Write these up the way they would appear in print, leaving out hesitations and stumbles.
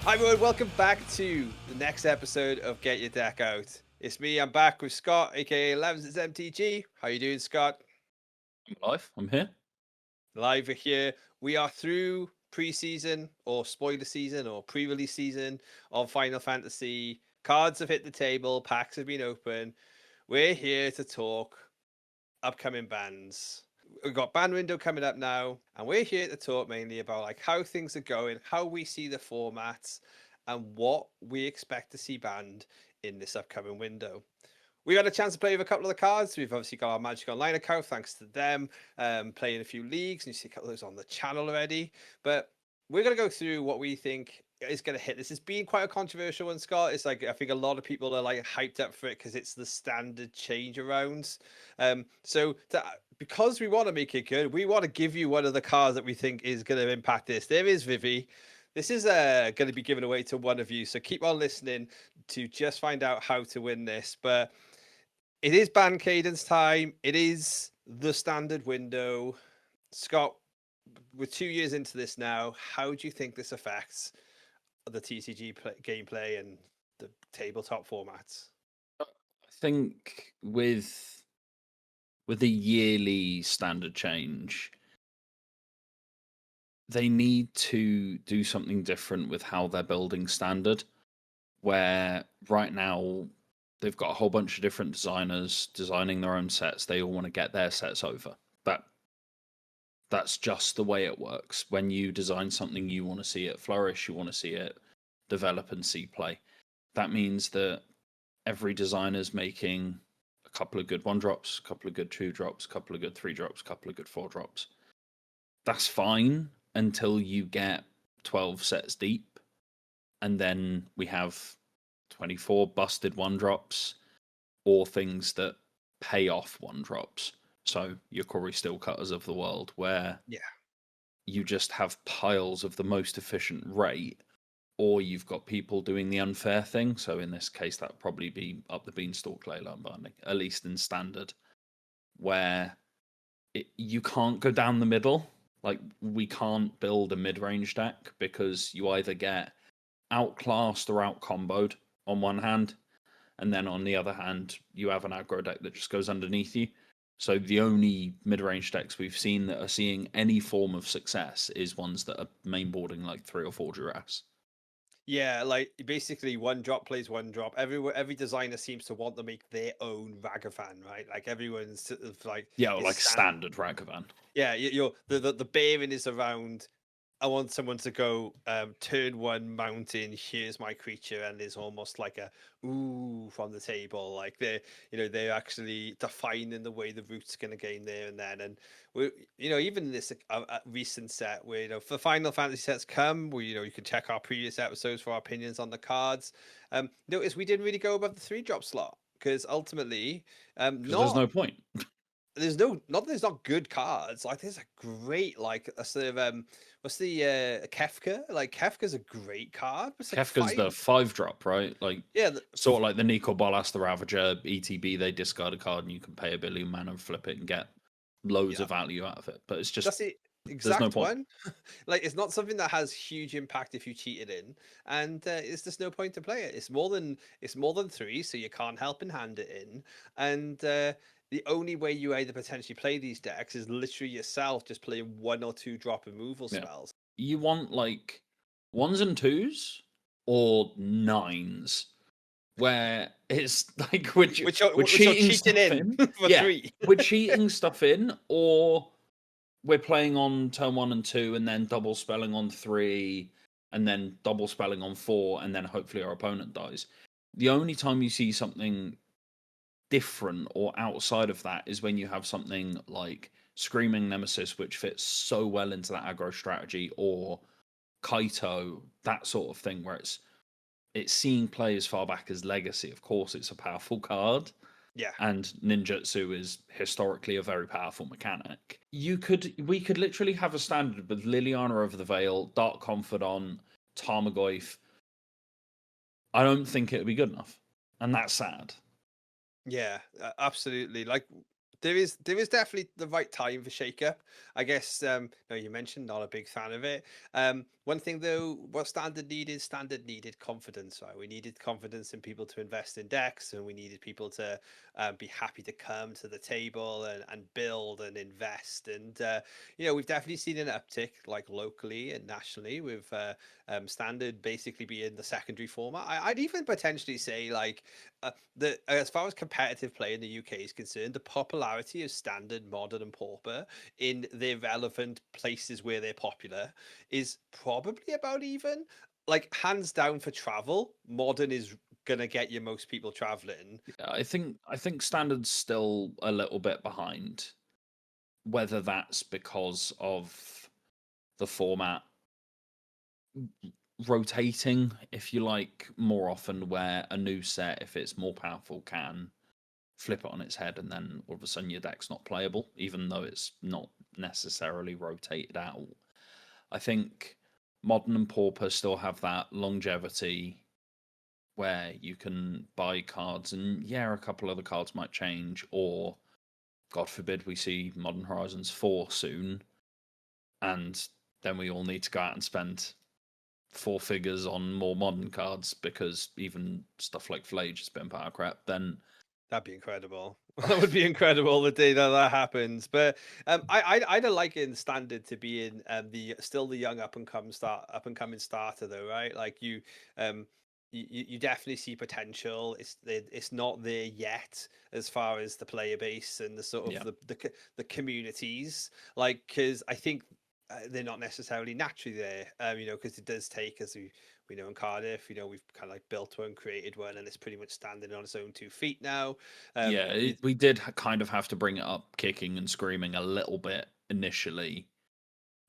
Hi everyone, welcome back to the next episode of Get Your Deck Out. It's me, I'm back with Scott, aka Levs MTG. How you doing, Scott? I'm alive. I'm here. Live here. We are through pre-season or spoiler season or pre-release season of Final Fantasy. Cards have hit the table, packs have been open. We're here to talk upcoming bans. We've got ban window coming up now, and we're here to talk mainly about like how things are going, how we see the formats, and what we expect to see banned in this upcoming window. We got a chance to play with a couple of the cards. We've obviously got our Magic Online account, thanks to them, playing a few leagues, and you see a couple of those on the channel already. But we're going to go through what we think is going to hit. This has been quite a controversial one, Scott. It's like I think a lot of people are like hyped up for it because it's the standard change arounds. Because we want to make it good, we want to give you one of the cards that we think is going to impact this. There is Vivi. This is going to be given away to one of you, so keep on listening to just find out how to win this. But it is ban cadence time. It is the standard window. Scott, we're 2 years into this now. How do you think this affects the TCG gameplay and the tabletop formats? I think with the yearly standard change, they need to do something different with how they're building standard. Where right now they've got a whole bunch of different designers designing their own sets. They all want to get their sets over. That's just the way it works. When you design something, you want to see it flourish. You want to see it develop and see play. That means that every designer's making a couple of good 1-drops, a couple of good 2-drops, a couple of good 3-drops, a couple of good 4-drops. That's fine until you get 12 sets deep, and then we have 24 busted 1-drops or things that pay off 1-drops. So your Corey Steelcutters of the world, where you just have piles of the most efficient rate, or you've got people doing the unfair thing. So in this case, that would probably be up the beanstalk Leyline binding, at least in standard, where you can't go down the middle. Like, we can't build a mid-range deck because you either get outclassed or outcomboed on one hand, and then on the other hand, you have an aggro deck that just goes underneath you. So the only mid-range decks we've seen that are seeing any form of success is ones that are mainboarding like 3 or 4 duress. Yeah, like basically 1-drop plays 1-drop. Every designer seems to want to make their own Ragavan, right? Like everyone's sort of like like standard Ragavan. Yeah, you're the bearing is around. I want someone to go turn 1 mountain. Here's my creature, and there's almost like a ooh from the table. Like they're actually defining the way the route's going to gain there and then. And we even in this recent set where for Final Fantasy sets come, where you can check our previous episodes for our opinions on the cards. Notice we didn't really go above the 3-drop slot because ultimately, because there's no point. There's not good cards. Like there's a great like a sort of what's the Kefka? Like Kefka's a great card. It's like Kefka's the 5-drop, right? Like sort of like the Nico Bolas, the Ravager, ETB. They discard a card and you can pay $1 billion mana and flip it and get loads of value out of it. But it's just that's the there's no exact point. one. Like it's not something that has huge impact if you cheat it in, and it's just no point to play it. It's more than 3, so you can't help and hand it in, and the only way you either potentially play these decks is literally yourself just playing 1 or 2 drop removal spells. You want like 1s and 2s or 9s, where it's like we're cheating stuff in. For 3. We're cheating stuff in, or we're playing on turn 1 and 2 and then double spelling on 3 and then double spelling on 4 and then hopefully our opponent dies. The only time you see something different or outside of that is when you have something like Screaming Nemesis, which fits so well into that aggro strategy, or Kaito, that sort of thing, where it's seeing play as far back as Legacy. Of course, it's a powerful card. Yeah. And ninjutsu is historically a very powerful mechanic. We could literally have a standard with Liliana over the Veil, Dark Confidant, Tarmogoyf. I don't think it would be good enough. And that's sad. Yeah, absolutely. Like There is definitely the right time for shake-up. I guess no, you mentioned not a big fan of it. One thing though, what Standard needed confidence, right? We needed confidence in people to invest in decks, and we needed people to be happy to come to the table and build and invest. And we've definitely seen an uptick, like locally and nationally, with Standard basically being the secondary format. I'd even potentially say like as far as competitive play in the UK is concerned, the popularity of Standard, Modern, and Pauper in their relevant places where they're popular is probably about even. Like hands down for travel, Modern is gonna get you most people traveling. I think standard's still a little bit behind. Whether that's because of the format rotating, if you like, more often, where a new set, if it's more powerful, can flip it on its head, and then all of a sudden your deck's not playable, even though it's not necessarily rotated out. I think Modern and Pauper still have that longevity where you can buy cards, and yeah, a couple other cards might change, or God forbid we see Modern Horizons 4 soon, and then we all need to go out and spend four figures on more modern cards because even stuff like Flage has been power crap, then That'd be incredible. That would be incredible the day that happens. But I'd like in Standard to be in the young up and coming starter though, right? Like you definitely see potential. It's not there yet as far as the player base and the sort of yeah. the communities. Like because I think they're not necessarily naturally there. Because it does take, as we know in Cardiff, we've kind of like built one, created one, and it's pretty much standing on its own 2 feet now. Yeah, We we did kind of have to bring it up kicking and screaming a little bit initially,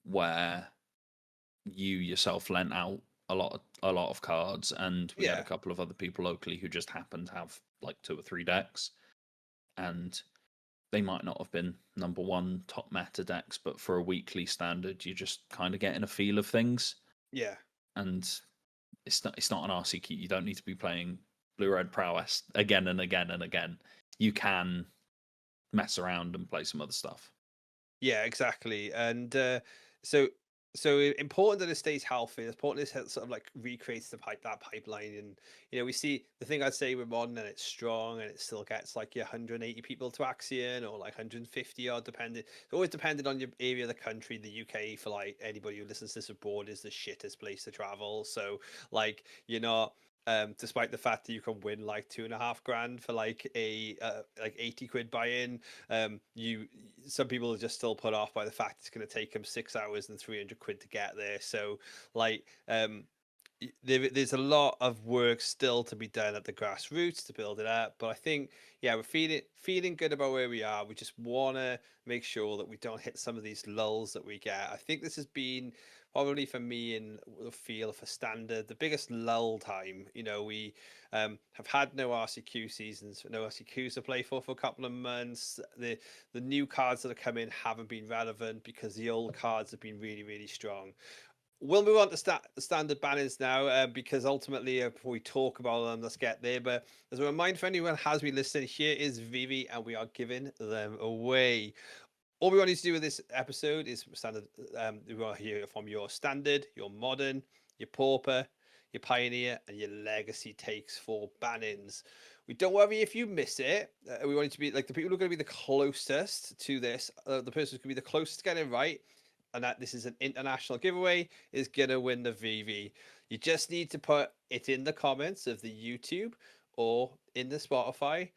where you yourself lent out a lot of cards, and we had a Yeah, couple of other people locally who just happened to have like 2 or 3 decks, and they might not have been number one top meta decks, but for a weekly standard, you're just kind of getting a feel of things, yeah. and it's not an RC key. You don't need to be playing blue red prowess again and again and again. You can mess around and play some other stuff. Yeah, exactly. And so important that it stays healthy. It's important it sort of like recreates that pipeline. And we see the thing I'd say with modern, and it's strong, and it still gets like your 180 people to Axion, or like 150 or depending. It's always dependent on your area of the country. The UK, for like anybody who listens to this abroad, is the shittest place to travel. So like despite the fact that you can win like 2.5 grand for like a like 80 quid buy in, you some people are just still put off by the fact it's going to take them 6 hours and 300 quid to get there. So like there's a lot of work still to be done at the grassroots to build it up, but I think we're feeling good about where we are. We just want to make sure that we don't hit some of these lulls that we get. I think this has been probably for me in the feel for standard the biggest lull time. We have had no RCQ seasons, no RCQs to play for a couple of months. The new cards that have come in haven't been relevant because the old cards have been really, really strong. We'll move on to standard banners now, because ultimately, before we talk about them, let's get there. But as a reminder for anyone who has been listening, here is Vivi, and we are giving them away. All we want you to do with this episode is standard. We want to hear from your standard, your modern, your pauper, your pioneer, and your legacy takes for bannings. We don't worry if you miss it. We want it to be like the people who are going to be the closest to this. The person who's going to be the closest to getting it right, and that this is an international giveaway, is gonna win the VV. You just need to put it in the comments of the YouTube or in the Spotify.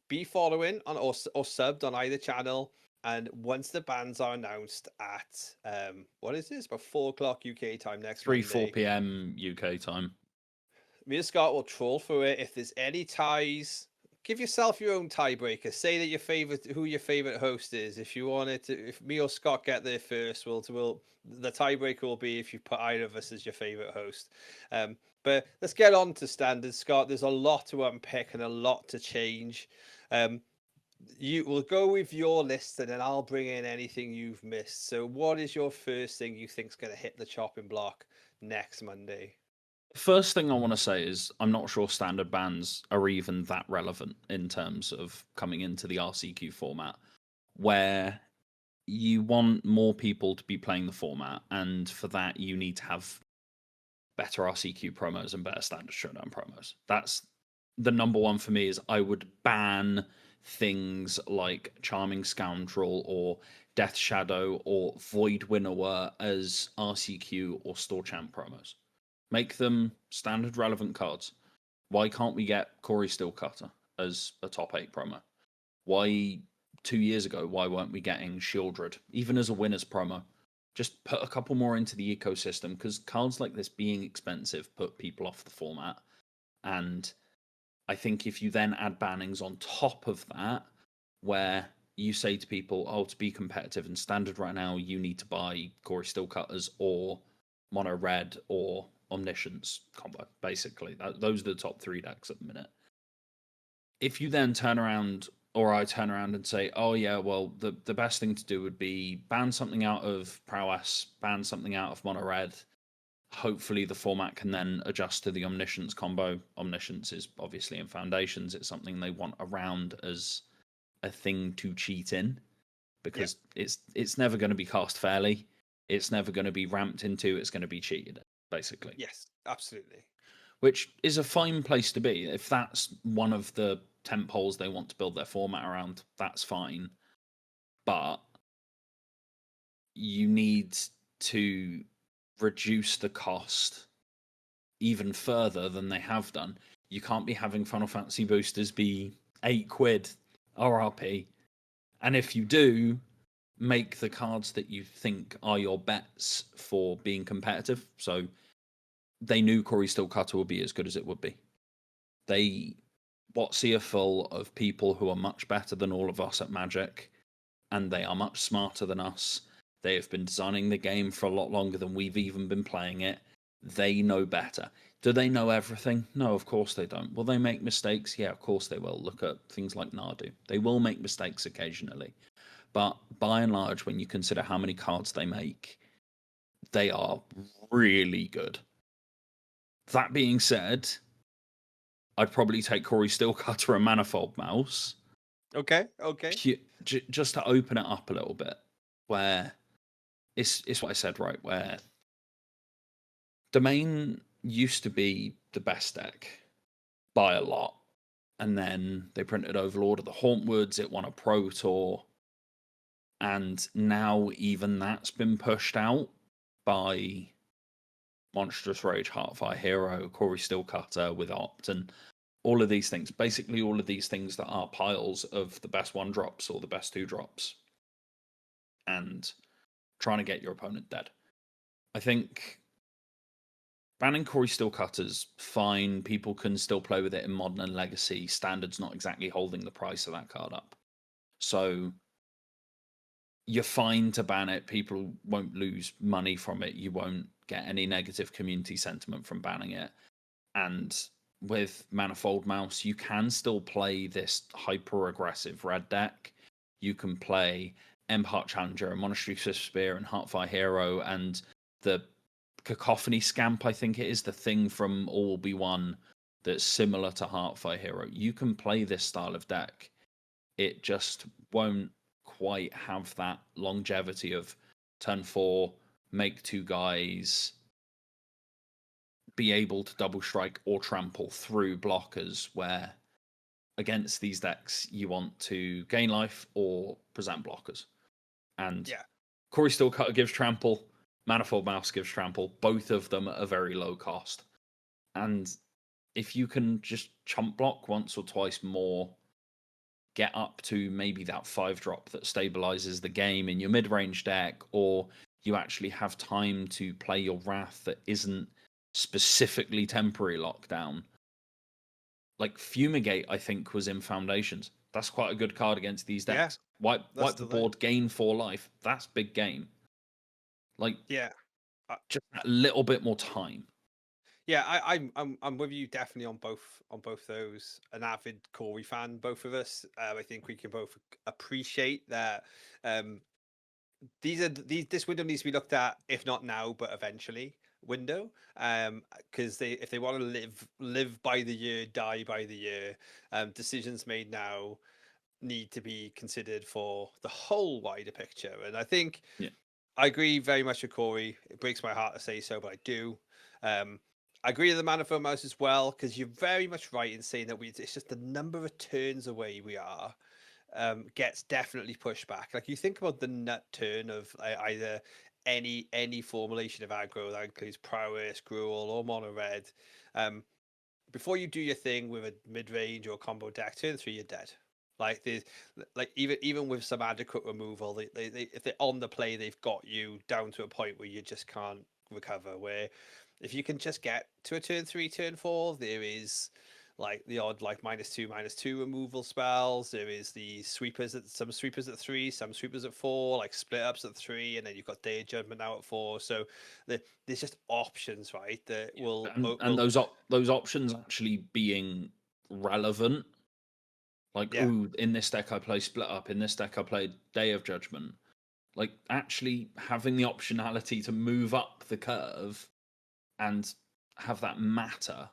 Be following on or subbed on either channel. And once the bans are announced at what is this? About 4 o'clock UK time next 3 4 Monday. p.m. UK time. Me and Scott will troll through it. If there's any ties, give yourself your own tiebreaker. Say that who your favorite host is. If you want it to, if me or Scott get there first, we'll the tiebreaker will be if you put either of us as your favorite host. But let's get on to standards, Scott. There's a lot to unpick and a lot to change. You will go with your list, and then I'll bring in anything you've missed. So, what is your first thing you think's going to hit the chopping block next Monday? First thing I want to say is I'm not sure standard bans are even that relevant in terms of coming into the RCQ format, where you want more people to be playing the format, and for that you need to have better RCQ promos and better standard showdown promos. That's the number one for me. Is I would ban things like Charming Scoundrel or Death Shadow or Void Winnower as RCQ or Store Champ promos. Make them standard relevant cards. Why can't we get Corey Steelcutter as a top 8 promo? Why 2 years ago, why weren't we getting Shieldred, even as a winner's promo? Just put a couple more into the ecosystem, because cards like this being expensive put people off the format. And I think if you then add bannings on top of that, where you say to people, oh, to be competitive and standard right now, you need to buy Corey Steelcutters or Mono Red or Omniscience combo, basically. Those are the top 3 decks at the minute. If you then turn around, or I turn around and say, oh yeah, well, the best thing to do would be ban something out of Prowess, ban something out of Mono Red. Hopefully the format can then adjust to the Omniscience combo. Omniscience is obviously in Foundations. It's something they want around as a thing to cheat in, because it's never going to be cast fairly. It's never going to be ramped into. It's going to be cheated, basically. Yes, absolutely. Which is a fine place to be. If that's one of the tent poles they want to build their format around, that's fine. But you need to reduce the cost even further than they have done. You can't be having Final Fantasy boosters be £8 RRP. And if you do, make the cards that you think are your bets for being competitive. So they knew Corey Steelcutter would be as good as it would be. They WotC are full of people who are much better than all of us at Magic, and they are much smarter than us. They have been designing the game for a lot longer than we've even been playing it. They know better. Do they know everything? No, of course they don't. Will they make mistakes? Yeah, of course they will. Look at things like Nardu. They will make mistakes occasionally. But by and large, when you consider how many cards they make, they are really good. That being said, I'd probably take Corey Steelcutter and Manifold Mouse. Okay. Just to open it up a little bit, where it's what I said, right? Where Domain used to be the best deck by a lot, and then they printed Overlord of the Hauntwoods. It won a Pro Tour, and now even that's been pushed out by Monstrous Rage, Heartfire Hero, Corey Steelcutter with Opt, and all of these things. Basically, all of these things that are piles of the best 1-drops or the best 2-drops, and trying to get your opponent dead. I think banning Corey Steelcutter's fine. People can still play with it in Modern and Legacy. Standard's not exactly holding the price of that card up. So you're fine to ban it. People won't lose money from it. You won't get any negative community sentiment from banning it. And with Manifold Mouse, you can still play this hyper-aggressive red deck. You can play Heart Challenger, Monastery Swift Spear, and Heartfire Hero, and the Cacophony Scamp, I think it is, the thing from All Will Be One that's similar to Heartfire Hero. You can play this style of deck. It just won't quite have that longevity of turn 4, make 2 guys, be able to double strike or trample through blockers, where against these decks you want to gain life or present blockers. And Corey Steelcutter gives trample, Manifold Mouse gives trample, both of them at a very low cost. And if you can just chump block once or twice more, get up to maybe that 5-drop that stabilizes the game in your mid-range deck, or you actually have time to play your Wrath that isn't specifically temporary lockdown. Like Fumigate, I think, was in Foundations. That's quite a good card against these decks. Wipe the board, gain 4 life. That's big game. Like, just a little bit more time. Yeah, I'm with you definitely on both those. An avid Corey fan, both of us. I think we can both appreciate that. This window needs to be looked at, if not now, but eventually, window, because if they want to live by the year, die by the year, decisions made now need to be considered for the whole wider picture. And I think Yeah. I agree very much with Corey. It breaks my heart to say so, but I do. I agree with the Manifold Mouse as well, because you're very much right in saying that it's just the number of turns away we are, gets definitely pushed back. Like, you think about the nut turn of either any formulation of aggro that includes prowess, gruel, or mono red. Before you do your thing with a mid range or combo deck, turn 3, you're dead. Like, there's like even with some adequate removal, they if they're on the play, they've got you down to a point where you just can't recover. Where if you can just get to a turn 3, turn 4, there is like the odd like -2/-2 removal spells. There is the sweepers at some sweepers at 3, some sweepers at 4, like split ups at 3, and then you've got Day of Judgment now at 4. So there's just options, right? That will And those options actually being relevant. Like, yeah. ooh, in this deck I play Split Up, in this deck I play Day of Judgment. Like, actually having the optionality to move up the curve and have that matter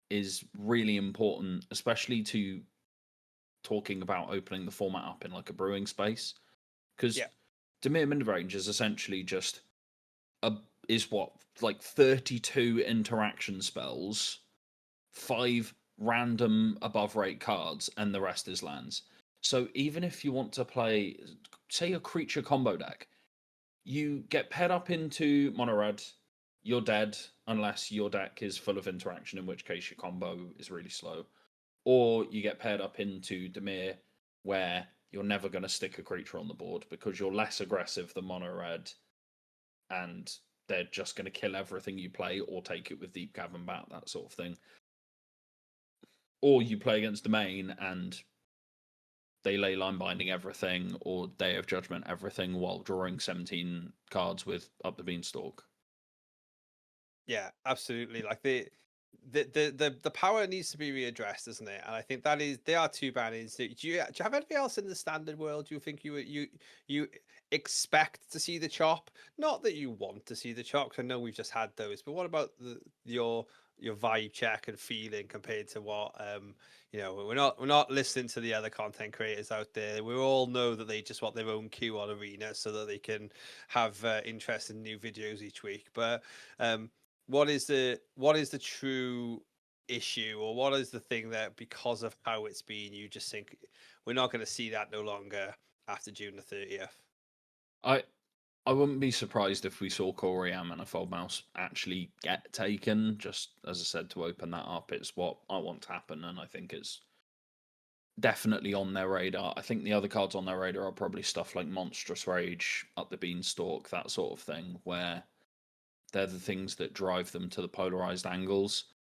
is really important, especially to talking about opening the format up in like a brewing space. Because Yeah. Dimir Midrange is essentially just is what, like 32 interaction spells, 5 random above rate cards, and the rest is lands. So even if you want to play, say, a creature combo deck, you get paired up into mono red, you're dead unless your deck is full of interaction, in which case your combo is really slow. Or you get paired up into Dimir, where you're never going to stick a creature on the board because you're less aggressive than mono red, and they're just going to kill everything you play or take it with Deep Cavern Bat, that sort of thing. Or you play against Domain and they ley line binding everything or Day of Judgment everything while drawing 17 cards with Up the Beanstalk. Yeah, absolutely. Like the power needs to be readdressed, doesn't it? And I think they are two bannings. Do you have anything else in the standard world? Do you think you expect to see the chop? Not that you want to see the chop, 'cause I know we've just had those. But what about your vibe check and feeling compared to what we're not listening to the other content creators out there. We all know that they just want their own queue on Arena so that they can have interesting new videos each week. But what is the true issue, or what is the thing that, because of how it's been, you just think we're not going to see that no longer after June the 30th? I wouldn't be surprised if we saw Corey and Manifold Mouse actually get taken. Just as I said, to open that up, it's what I want to happen, and I think it's definitely on their radar. I think the other cards on their radar are probably stuff like Monstrous Rage, Up the Beanstalk, that sort of thing, where they're the things that drive them to the polarized angles.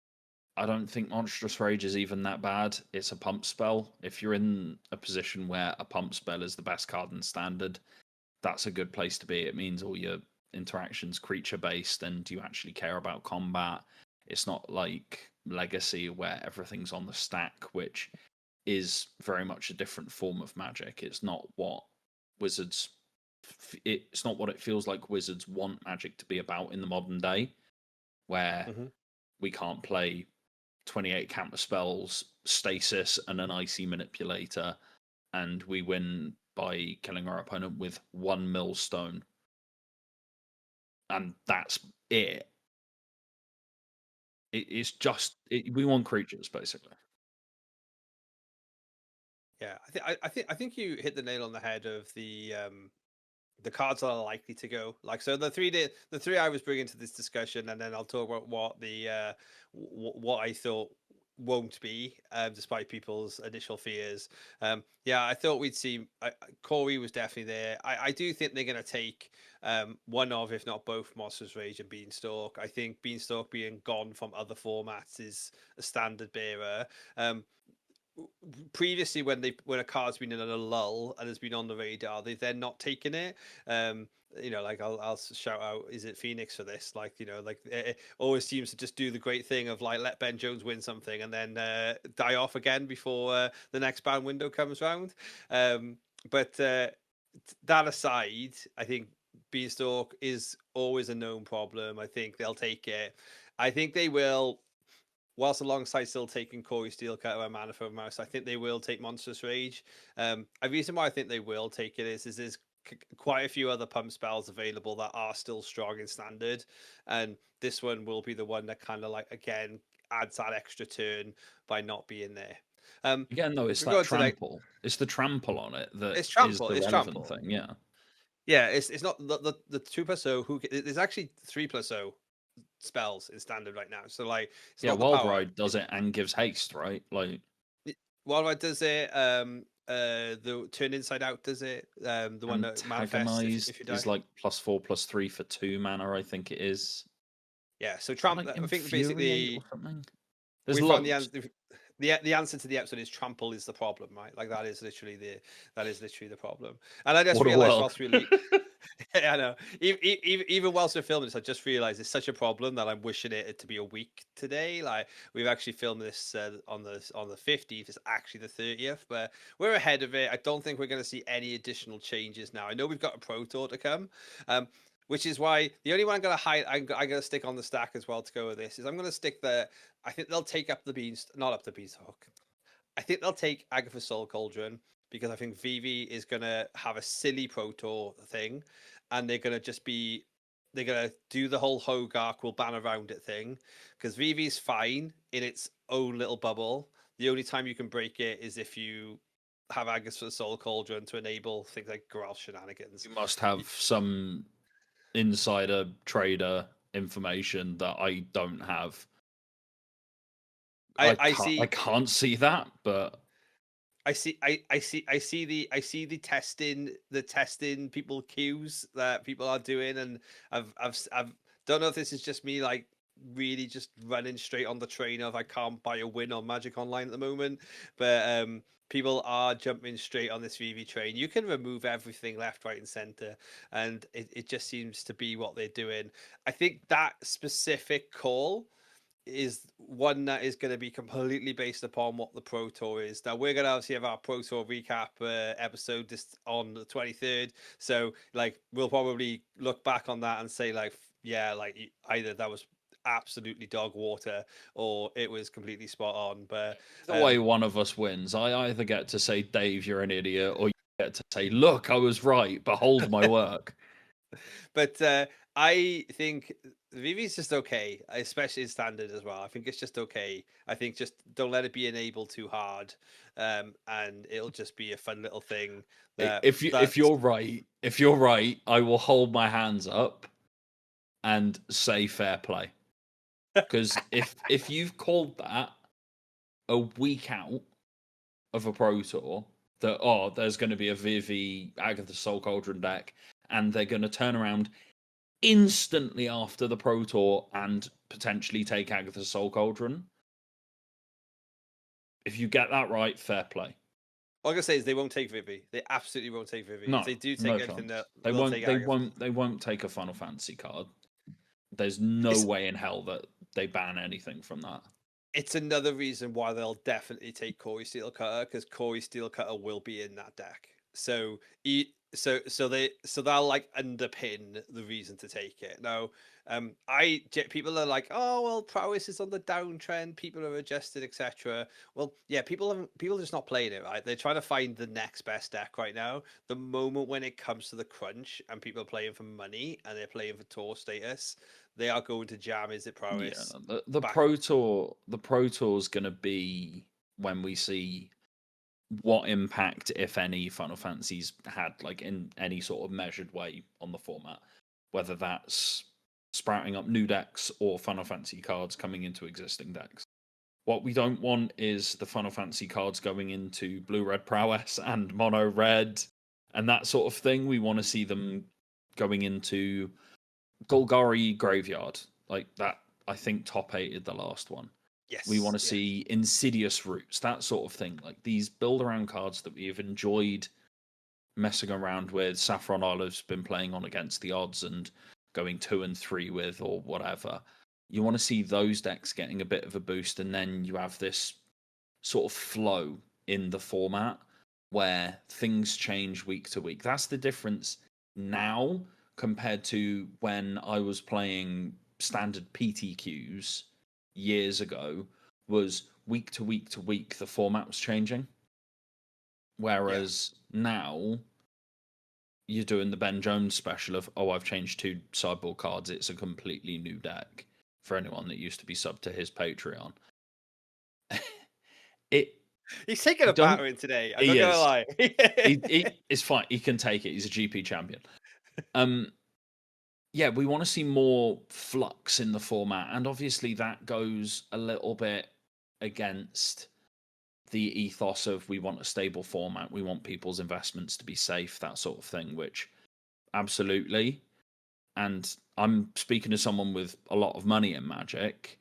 I don't think Monstrous Rage is even that bad. It's a pump spell. If you're in a position where a pump spell is the best card in standard, that's a good place to be. It means all your interactions creature based and you actually care about combat. It's not like Legacy where everything's on the stack, which is very much a different form of Magic. It's not what Wizards it's not what it feels like Wizards want Magic to be about in the modern day, where we can't play 28 counter spells, stasis, and an icy manipulator, and we win by killing our opponent with 1 millstone. And that's it. It's just we want creatures, basically. Yeah, I think you hit the nail on the head of the cards that are likely to go. Like, so the three I was bringing to this discussion, and then I'll talk about what I thought won't be, despite people's initial fears. Yeah, I thought we'd see Corey was definitely there. I do think they're going to take one of, if not both, Monsters Rage and Beanstalk. I think Beanstalk being gone from other formats is a standard bearer. Previously, when a card's been in a lull and has been on the radar, they've then not taken it. Like I'll shout out, is it Phoenix for this? Like, like it always seems to just do the great thing of like let Ben Jones win something and then die off again before the next ban window comes round. But that aside, I think Beanstalk is always a known problem. I think they'll take it. I think they will, whilst alongside still taking Corey Steelcutter and Manifold Mouse, I think they will take Monstrous Rage. A reason why I think they will take it is there's quite a few other pump spells available that are still strong in standard, and this one will be the one that kind of like again adds that extra turn by not being there. Again, though, it's that Regard to like trample. It's the trample on it that it's is trample, the it's relevant trample. thing. Yeah. Yeah, it's not the 2+0 who there's actually 3+0 spells in standard right now. So like it's Yeah, not the Wild power. Ride does it and gives haste, right? Like, Wildride does it. The Turn Inside Out does it. The one that manifests if Antagonized you die. is like +4/+3 for 2 mana, I think it is. Yeah. So Like I think Infuriate or basically something. There's we found the loads. answer. The answer to the episode is trample is the problem, right? Like that is literally the problem. And I just What a realized world. whilst we yeah, I know. Even whilst we're filming this, I just realized it's such a problem that I'm wishing it to be a week today. Like we've actually filmed this on the 15th. It's actually the 30th, but we're ahead of it. I don't think we're going to see any additional changes now. I know we've got a Pro Tour to come, which is why the only one I'm going to hide, I'm going to stick on the stack as well to go with this is I'm going to stick the. I think they'll take up the beans, not up the beanstalk. I think they'll take Agatha Soul Cauldron because I think Vivi is gonna have a silly Pro Tour thing, and they're gonna just be they're gonna do the whole Hogarth will ban around it thing because Vivi's fine in its own little bubble. The only time you can break it is if you have Agatha Soul Cauldron to enable things like Growl shenanigans. You must have some insider trader information that I don't have. I I see can't see that, but I see the testing people queues that people are doing, and I've don't know if this is just me like really just running straight on the train of I can't buy a win on Magic Online at the moment, but people are jumping straight on this VV train. You can remove everything left, right, and center, and it just seems to be what they're doing. I think that specific call is one that is going to be completely based upon what the Pro Tour is. Now we're going to obviously have our Pro Tour recap episode just on the 23rd, so like we'll probably look back on that and say like, yeah, like either that was absolutely dog water or it was completely spot on. But the way one of us wins, I either get to say, Dave, you're an idiot, or you get to say, look, I was right, behold my work. but I think Vivi's just okay, especially in standard as well. I think it's just okay. I think just don't let it be enabled too hard, and it'll just be a fun little thing. If you're right, I will hold my hands up and say fair play. Because if you've called that a week out of a Pro Tour, that there's going to be a Vivi Agatha Soul Cauldron deck, and they're going to turn around instantly after the Pro Tour and potentially take Agatha Soul Cauldron. If you get that right, fair play. All I'm gonna say is they won't take Vivi. They absolutely won't take Vivi. No, if they do take no anything, chance. they'll take Agatha. They won't take a Final Fantasy card. There's no way in hell that they ban anything from that. It's another reason why they'll definitely take Corey Steelcutter because Corey Steelcutter will be in that deck. So they'll like underpin the reason to take it. Now, people are like, oh well, prowess is on the downtrend. People are adjusted, etc. Well, yeah, people are just not playing it right. They're trying to find the next best deck right now. The moment when it comes to the crunch and people are playing for money and they're playing for tour status, they are going to jam. Is it prowess? Yeah, the Pro Tour is going to be when we see what impact, if any, Final Fantasies had, like in any sort of measured way on the format, whether that's sprouting up new decks or Final Fantasy cards coming into existing decks. What we don't want is the Final Fantasy cards going into blue red prowess and mono red and that sort of thing. We want to see them going into Golgari Graveyard, like that. I think top 8 the last one. Yes. We want to see Insidious Roots, that sort of thing. Like these build around cards that we've enjoyed messing around with. Saffron Olive's been playing on against the odds and going 2 and 3 with, or whatever. You want to see those decks getting a bit of a boost, and then you have this sort of flow in the format where things change week to week. That's the difference now compared to when I was playing standard PTQs years ago was week to week to week the format was changing. Whereas now you're doing the Ben Jones special of, oh, I've changed 2 sideboard cards. It's a completely new deck for anyone that used to be subbed to his Patreon. He's taking a don't battering today. I'm he not gonna is lie. it's fine. He can take it. He's a GP champion. Yeah, we want to see more flux in the format, and obviously that goes a little bit against the ethos of we want a stable format, we want people's investments to be safe, that sort of thing, which absolutely. And I'm speaking to someone with a lot of money in Magic.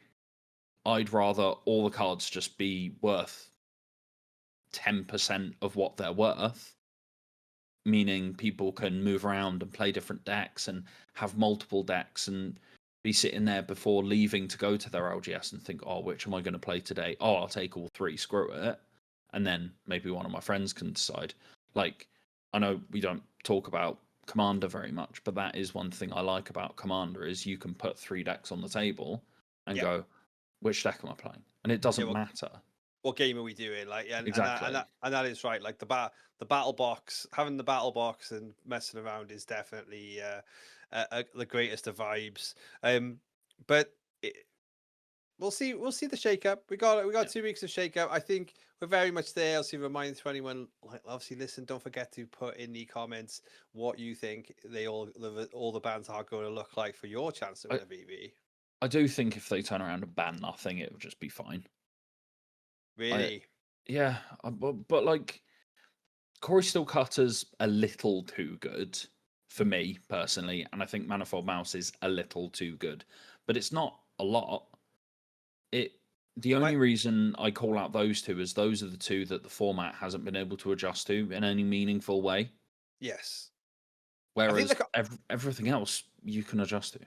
I'd rather all the cards just be worth 10% of what they're worth, meaning people can move around and play different decks and have multiple decks and be sitting there before leaving to go to their LGS and think, oh, which am I going to play today? Oh, I'll take all 3, screw it. And then maybe one of my friends can decide. Like, I know we don't talk about Commander very much, but that is one thing I like about Commander is you can put 3 decks on the table and go, which deck am I playing? And it doesn't matter. What game are we doing? Like, Exactly. and that is right. Like the battle box, having the battle box and messing around is definitely the greatest of vibes. But we'll see the shake-up. We got 2 weeks of shake-up. I think we're very much there. Obviously, remind to anyone, like, obviously, listen, don't forget to put in the comments what you think all the bands are going to look like for your chance to win a VV. I do think if they turn around and ban nothing, it will just be fine. Really? But like, Corey Stillcutter's a little too good for me personally, and I think Manifold Mouse is a little too good, but it's not a lot. The only reason I call out those two is those are the 2 that the format hasn't been able to adjust to in any meaningful way. Yes. Whereas everything else you can adjust to.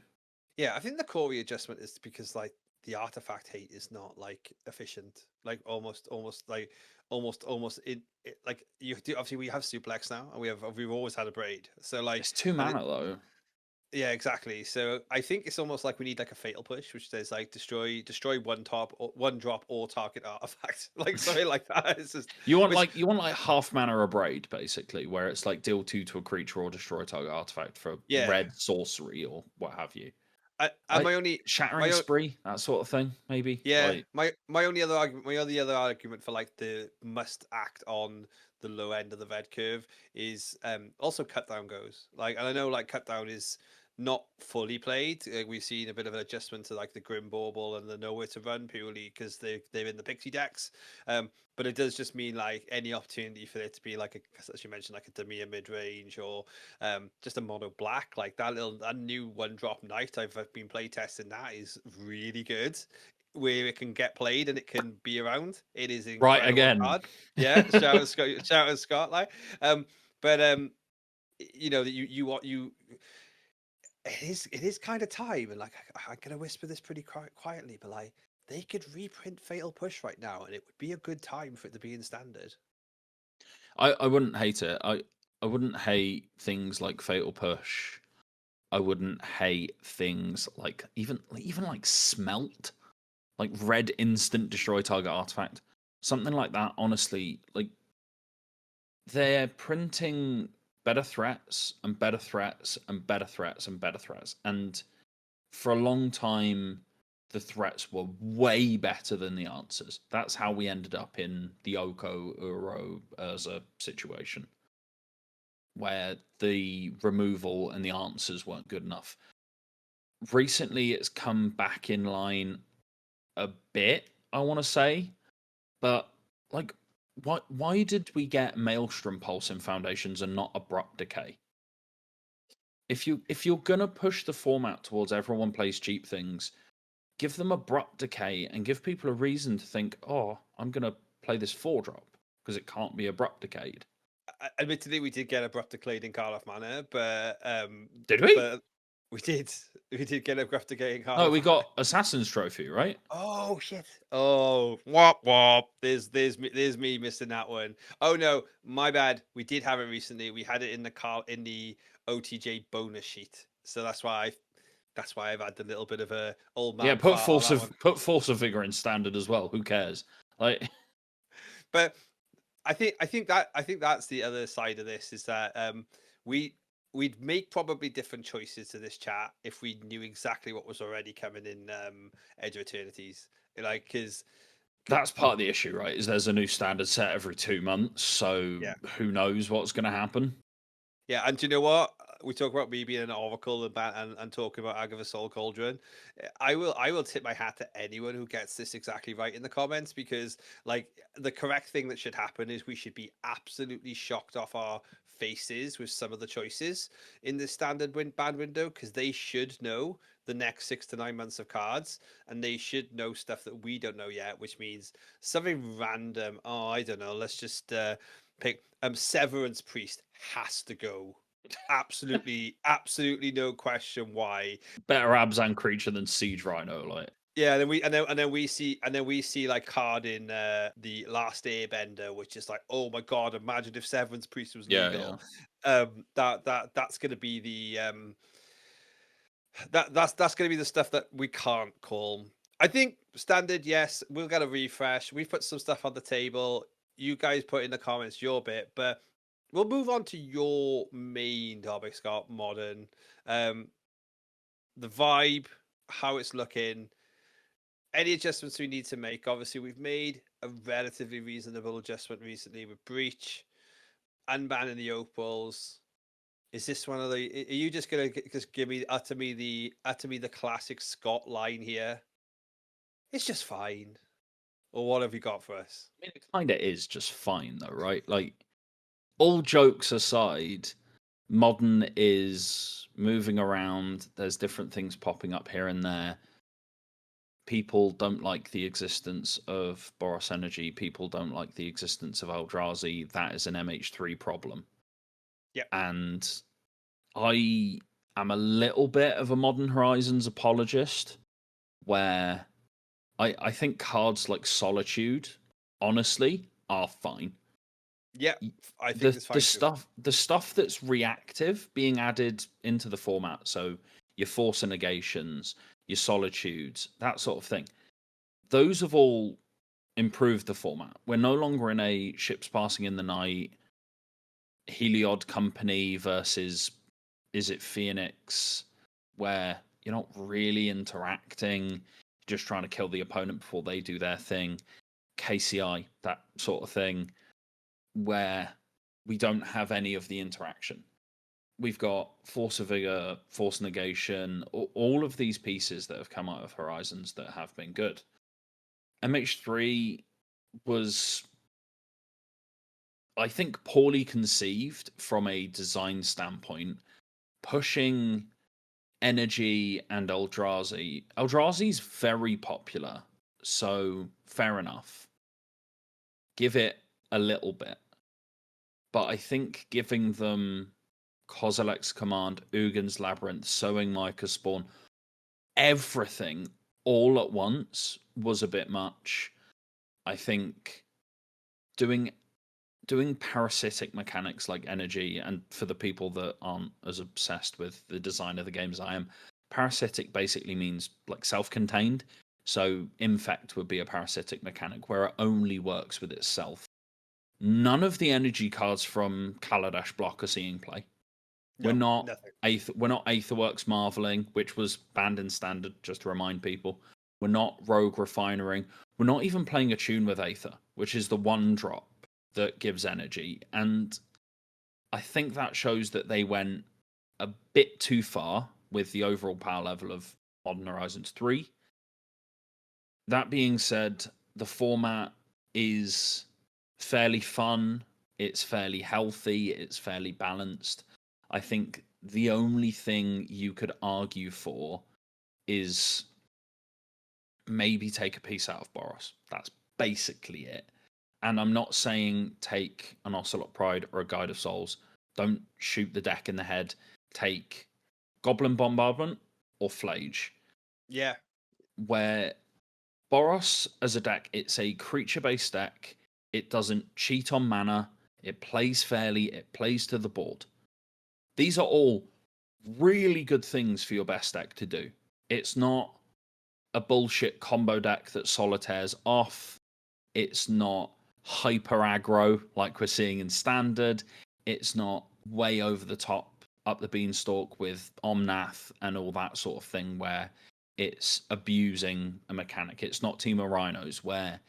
Yeah, I think the Corey adjustment is because like the artifact hate is not like efficient, like almost like you do. Obviously, we have suplex now, and we've always had a braid. So like it's 2 mana though. Yeah, exactly. So I think it's almost like we need like a fatal push, which says like destroy 1 drop or target artifact, like something like that. It's just you want like half mana a braid basically, where it's like deal 2 to a creature or destroy a target artifact for red sorcery or what have you. My only shattering spree, that sort of thing, maybe. Yeah, my only other argument for like the must act on the low end of the red curve is also cut down goes. Like, and I know like cut down is not fully played. We've seen a bit of an adjustment to like the Grim Bauble and the Nowhere to Run purely because they're in the pixie decks. But it does just mean like any opportunity for it to be like as you mentioned, like a Demir mid range or just a mono black, like that new 1-drop knight I've been play testing, that is really good. Where it can get played and it can be around. It is incredible right again. card. Yeah, shout out Scott, like but you know that you it is kind of time, and like I'm gonna whisper this pretty quietly, but like they could reprint Fatal Push right now, and it would be a good time for it to be in standard. I wouldn't hate it. I wouldn't hate things like Fatal Push. I wouldn't hate things like even like Smelt, like red instant destroy target artifact, something like that. Honestly, like they're printing better threats and better threats and better threats and better threats. And for a long time, the threats were way better than the answers. That's how we ended up in the Oko Uro Urza situation, where the removal and the answers weren't good enough. Recently, it's come back in line a bit, I want to say, but like, why did we get Maelstrom Pulse in Foundations and not Abrupt Decay? If you're gonna push the format towards everyone plays cheap things, give them Abrupt Decay and give people a reason to think, oh, I'm gonna play this 4-drop because it can't be Abrupt Decayed. Admittedly, we did get Abrupt Decayed in Karloff Manor, but did we? But We did. We did get up after getting half. No, we got Assassin's Trophy, right? Oh shit! Oh, wop wop. There's me missing that one. Oh no, my bad. We did have it recently. We had it in the OTJ bonus sheet. So that's why I've had a little bit of a old Yeah, man fart on that one. put Force of Vigor in standard as well. Who cares? Like, But I think that's the other side of this is that we we'd make probably different choices to this chat if we knew exactly what was already coming in Edge of Eternities. Like, because that's part of the issue, right? Is there's a new standard set every 2 months, so yeah, who knows what's going to happen? yeah, and do you know what? We talk about me being an oracle and talking about Agatha Soul Cauldron. I will tip my hat to anyone who gets this exactly right in the comments because like the correct thing that should happen is we should be absolutely shocked off our faces with some of the choices in this standard ban window because they should know the next 6 to 9 months of cards and they should know stuff that we don't know yet, which means something random. Oh, I don't know. Let's just pick Severance Priest has to go. Absolutely no question why. Better Abzan creature than Siege Rhino, like. Yeah, and then we see like card in the Last Airbender, which is like, oh my god, imagine if Severance Priest was Yeah, legal. yeah. That's gonna be the that's gonna be the stuff that we can't call. I think standard, yes, we'll get a refresh. We've put some stuff on the table. You guys put in the comments your bit, but we'll move on to your main topic, Scott. Modern, the vibe, how it's looking, any adjustments we need to make. Obviously, we've made a relatively reasonable adjustment recently with Breach, unbanning the opals. Is this one of the? Are you just gonna just give me utter me the classic Scott line here? It's just fine. Or what have you got for us? I mean, it kind of is just fine, though, right? Like, all jokes aside, modern is moving around. There's different things popping up here and there. People don't like the existence of Boros Energy. People don't like the existence of Eldrazi. That is an MH3 problem. Yeah. And I am a little bit of a Modern Horizons apologist, where I think cards like Solitude, honestly, are fine. Yeah, I think it's fine too. The stuff that's reactive being added into the format, so your Force and Negations, your Solitudes, that sort of thing, those have all improved the format. We're no longer in a ships passing in the night, Heliod company versus is it Phoenix, where you're not really interacting, just trying to kill the opponent before they do their thing. KCI, that sort of thing, where we don't have any of the interaction. We've got Force of Vigor, Force Negation, all of these pieces that have come out of Horizons that have been good. MH3 was, I think, poorly conceived from a design standpoint, pushing Energy and Eldrazi. Eldrazi's very popular, so fair enough. Give it a little bit. But I think giving them Kozilek's Command, Ugin's Labyrinth, Sowing Micah Spawn, everything all at once was a bit much. I think doing parasitic mechanics like Energy, and for the people that aren't as obsessed with the design of the game as I am, parasitic basically means like self-contained. So Infect would be a parasitic mechanic where it only works with itself. None of the energy cards from Kaladesh block are seeing play. No, We're not nothing. we're not Aetherworks Marveling, which was banned in standard, just to remind people. We're not Rogue Refinery. We're not even playing a tune with Aether, which is the one drop that gives energy. And I think that shows that they went a bit too far with the overall power level of Modern Horizons 3. That being said, the format is fairly fun, it's fairly healthy, it's fairly balanced. I think the only thing you could argue for is maybe take a piece out of Boros. That's basically it. And I'm not saying take an Ocelot Pride or a Guide of Souls. Don't shoot the deck in the head. Take Goblin Bombardment or Flage, Yeah. where Boros as a deck, it's a creature-based deck. It doesn't cheat on mana. It plays fairly. It plays to the board. These are all really good things for your best deck to do. It's not a bullshit combo deck that solitaires off. It's not hyper aggro like we're seeing in standard. It's not way over the top up the beanstalk with Omnath and all that sort of thing where it's abusing a mechanic. It's not Team of Rhinos where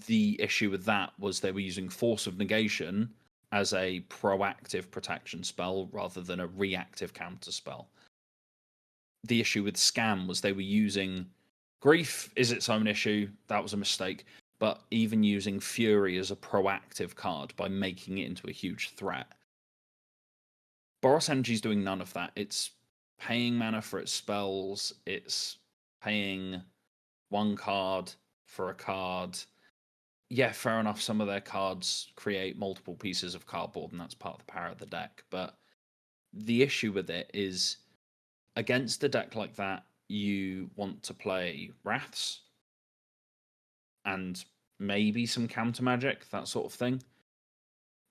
the issue with that was they were using Force of Negation as a proactive protection spell rather than a reactive counter spell. The issue with Scam was they were using Grief is its own issue. That was a mistake. But even using Fury as a proactive card by making it into a huge threat. Boros Energy is doing none of that. It's paying mana for its spells. It's paying one card for a card. Yeah, fair enough. Some of their cards create multiple pieces of cardboard, and that's part of the power of the deck. But the issue with it is, against a deck like that, you want to play Wraths and maybe some counter magic, that sort of thing.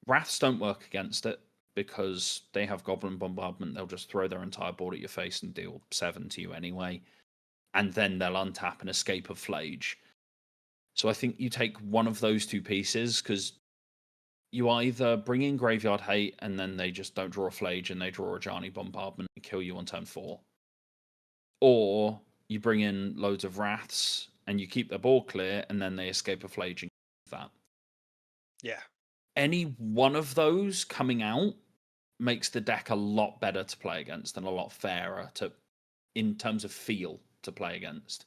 Wraths don't work against it because they have Goblin Bombardment. They'll just throw their entire board at your face and deal 7 to you anyway. And then they'll untap and escape of Flage. So I think you take one of those two pieces because you either bring in Graveyard Hate and then they just don't draw a Flage and they draw a Ajani Bombardment and kill you on turn 4. Or you bring in loads of Wraths and you keep their board clear and then they escape a Flage and that. Yeah. Any one of those coming out makes the deck a lot better to play against and a lot fairer in terms of feel to play against.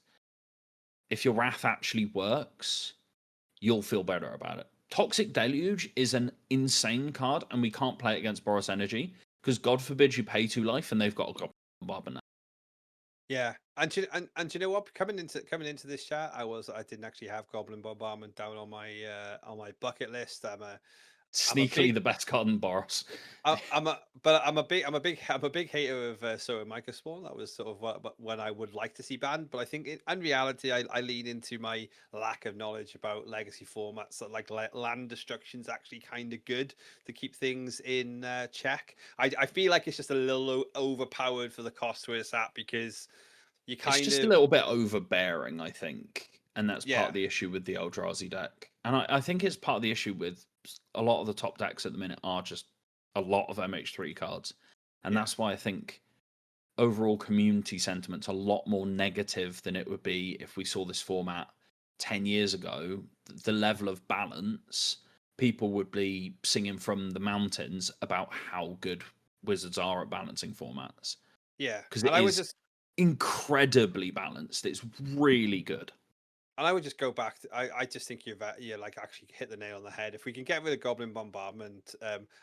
If your Wrath actually works, you'll feel better about it. Toxic Deluge is an insane card, and we can't play it against Boros Energy because God forbid you pay 2 life and they've got a Goblin Bombardment now. Yeah, and you know what? Coming into this chat, I didn't actually have Goblin Bombardment down on my bucket list. Sneakily the best card in Boros. I'm a big hater of Soa Micro Spawn. That was sort of when I would like to see banned. But I think in reality, I lean into my lack of knowledge about legacy formats. So like land destruction's actually kind of good to keep things in check. I feel like it's just a little overpowered for the cost where it's at because you kind It's just of a little bit overbearing, I think. And that's part yeah. of the issue with the Eldrazi deck. And I think it's part of the issue with a lot of the top decks at the minute are just a lot of MH3 cards. And that's why I think overall community sentiment's a lot more negative than it would be if we saw this format 10 years ago. The level of balance, people would be singing from the mountains about how good Wizards are at balancing formats. Yeah, Because and it is incredibly balanced. It's really good. And I would just go back to, I just think you're like actually hit the nail on the head. If we can get rid of Goblin Bombardment,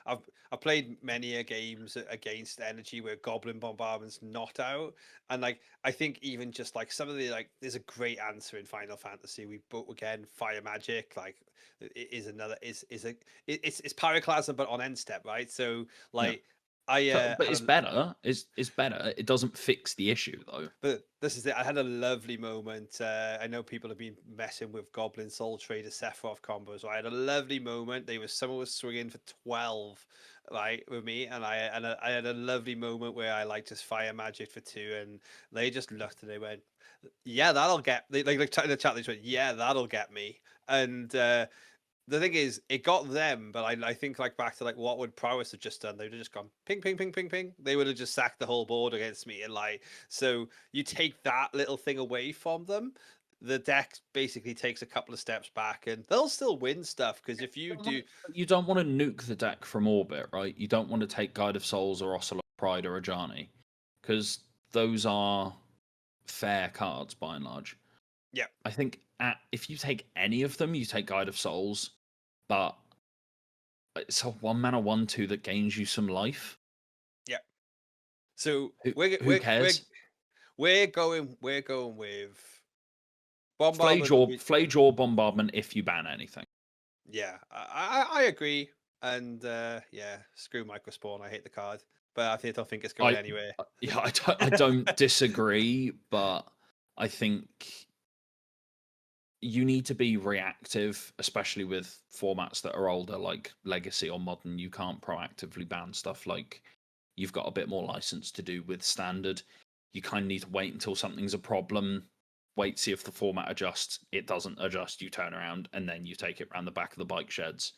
I've played many games against Energy where Goblin Bombardment's not out, and like I think even just like some of the there's a great answer in Final Fantasy. We but again Fire Magic like is another it's Pyroclasm but on end step, right? So like. But it's better. It's better. It doesn't fix the issue though. But this is it. I had a lovely moment. I know people have been messing with Goblin Soul Trader Sephiroth combos. So I had a lovely moment. Someone was swinging for 12, right, with me, and I had a lovely moment where I like just fire magic for 2, and they just looked and they went, "Yeah, that'll get." They like in the chat. They just went, "Yeah, that'll get me." And the thing is, it got them, but I think like back to like what would Prowess have just done? They would have just gone ping, ping, ping, ping, ping. They would have just sacked the whole board against me, and like so you take that little thing away from them, the deck basically takes a couple of steps back, and they'll still win stuff because if you do, you don't want to nuke the deck from orbit, right? You don't want to take Guide of Souls or Ocelot Pride or Ajani because those are fair cards by and large. Yeah, I think if you take any of them, you take Guide of Souls, but it's a 1-mana 1/2 that gains you some life. Yeah. So who cares? We're going with Flage or Bombardment if you ban anything. Yeah, I agree. And screw Microspawn. I hate the card, but I don't think it's going I anywhere. yeah, I don't disagree, but I think you need to be reactive, especially with formats that are older, like Legacy or Modern. You can't proactively ban stuff like you've got a bit more license to do with Standard. You kind of need to wait until something's a problem, wait, see if the format adjusts. It doesn't adjust, you turn around, and then you take it around the back of the bike sheds.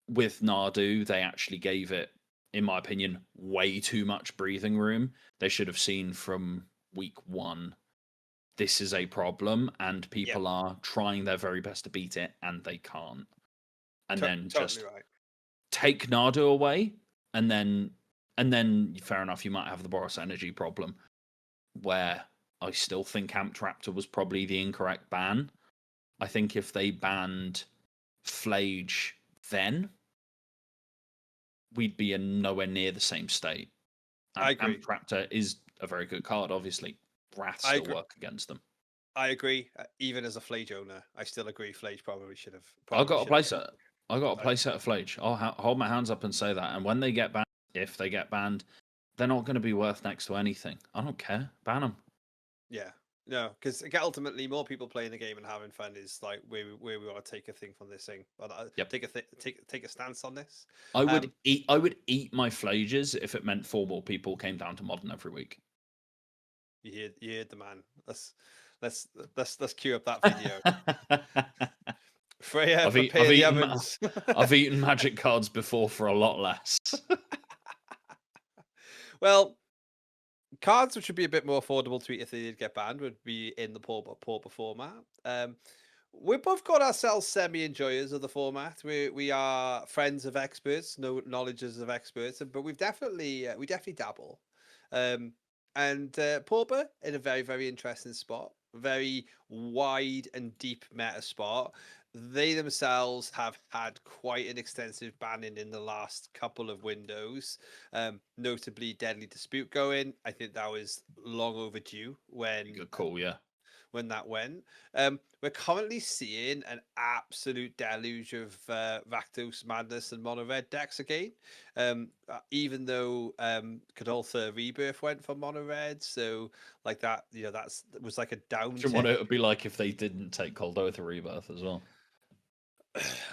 With Nardu, they actually gave it, in my opinion, way too much breathing room. They should have seen from week one this is a problem and Yep. people are trying their very best to beat it and they can't. And then Totally just right. take Nardu away and then fair enough, you might have the Boros energy problem where I still think Amped Raptor was probably the incorrect ban. I think if they banned Flage then, we'd be in nowhere near the same state. I agree. Amped Raptor is a very good card, obviously. Wrath I still agree. work against them. I agree. Even as a Flage owner, I still agree. Flage probably should have. I got a should have- playset. I got a playset of Flage. I'll hold my hands up and say that. And when they get banned, if they get banned, they're not going to be worth next to anything. I don't care. Ban them. Yeah. No, because ultimately, more people playing the game and having fun is like where we want to take a thing from this thing. Yep. Take a stance on this. I would eat my Flages if it meant 4 more people came down to Modern every week. You heard the man. Let's cue up that video. Freya, prepare the ovens. I've eaten Magic cards before for a lot less. Well, cards which would be a bit more affordable to eat if they did get banned would be in the Pauper format. We've both got ourselves semi-enjoyers of the format. We are friends of experts, no knowledges of experts, but we definitely dabble. And Pauper in a very, very interesting spot, very wide and deep meta spot. They themselves have had quite an extensive banning in the last couple of windows, notably Deadly Dispute going. I think that was long overdue when Good call, yeah. When that went. We're currently seeing an absolute deluge of Rakdos Madness and Mono Red decks again. Even though Kadoltha Rebirth went for Mono Red, so like that, that was like a down. Do you want it to be like if they didn't take Coldotha Rebirth as well?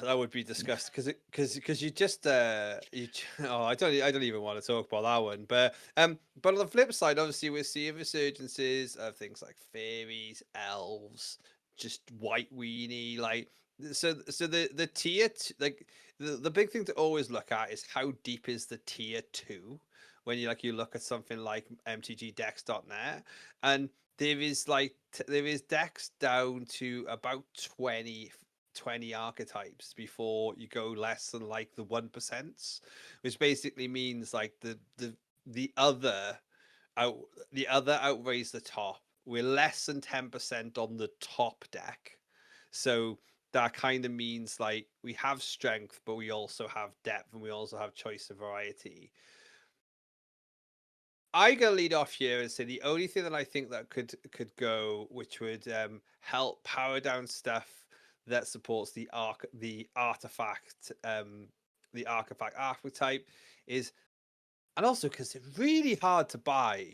That would be disgusting because you just I don't even want to talk about that one, but on the flip side, obviously we're seeing resurgences of things like fairies, elves, just white weenie, like so the tier like the big thing to always look at is how deep is the tier 2 when you look at something like mtgdex.net, and there is decks down to about 20 archetypes before you go less than like the 1%, which basically means like the other outweighs the top. We're less than 10% on the top deck, so that kind of means like we have strength, but we also have depth and we also have choice and variety. I gotta lead off here and say the only thing that I think that could go, which would help power down stuff that supports the artifact archetype is, and also because it's really hard to buy,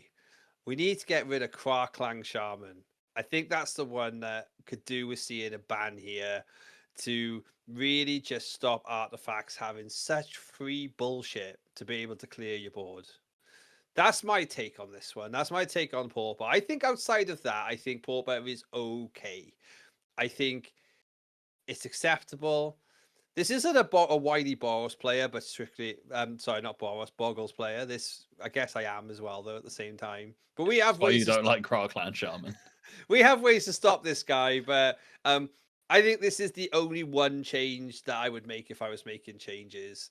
we need to get rid of Kraklang Shaman. I think that's the one that could do with seeing a ban here to really just stop artifacts having such free bullshit to be able to clear your board. That's my take on this one. That's my take on Pauper. I think outside of that, I think Pauper is okay. I think it's acceptable. This isn't a Whitey Boros player, but strictly, sorry, not Boros, Boggles player. This, I guess I am as well, though, at the same time. But we have ways. You don't like Kraklang Shaman. We have ways to stop this guy, but I think this is the only one change that I would make if I was making changes.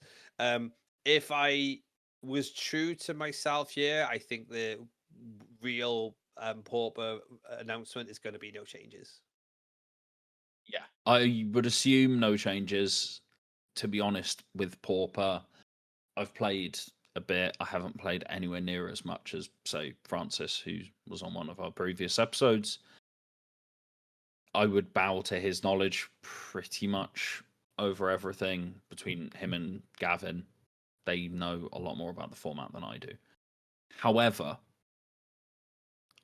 If I was true to myself here, I think the real Pauper announcement is going to be no changes. Yeah, I would assume no changes. To be honest, with Pauper, I've played a bit. I haven't played anywhere near as much as, say, Francis, who was on one of our previous episodes. I would bow to his knowledge pretty much. over everything between him and Gavin. They know a lot more about the format than I do. However,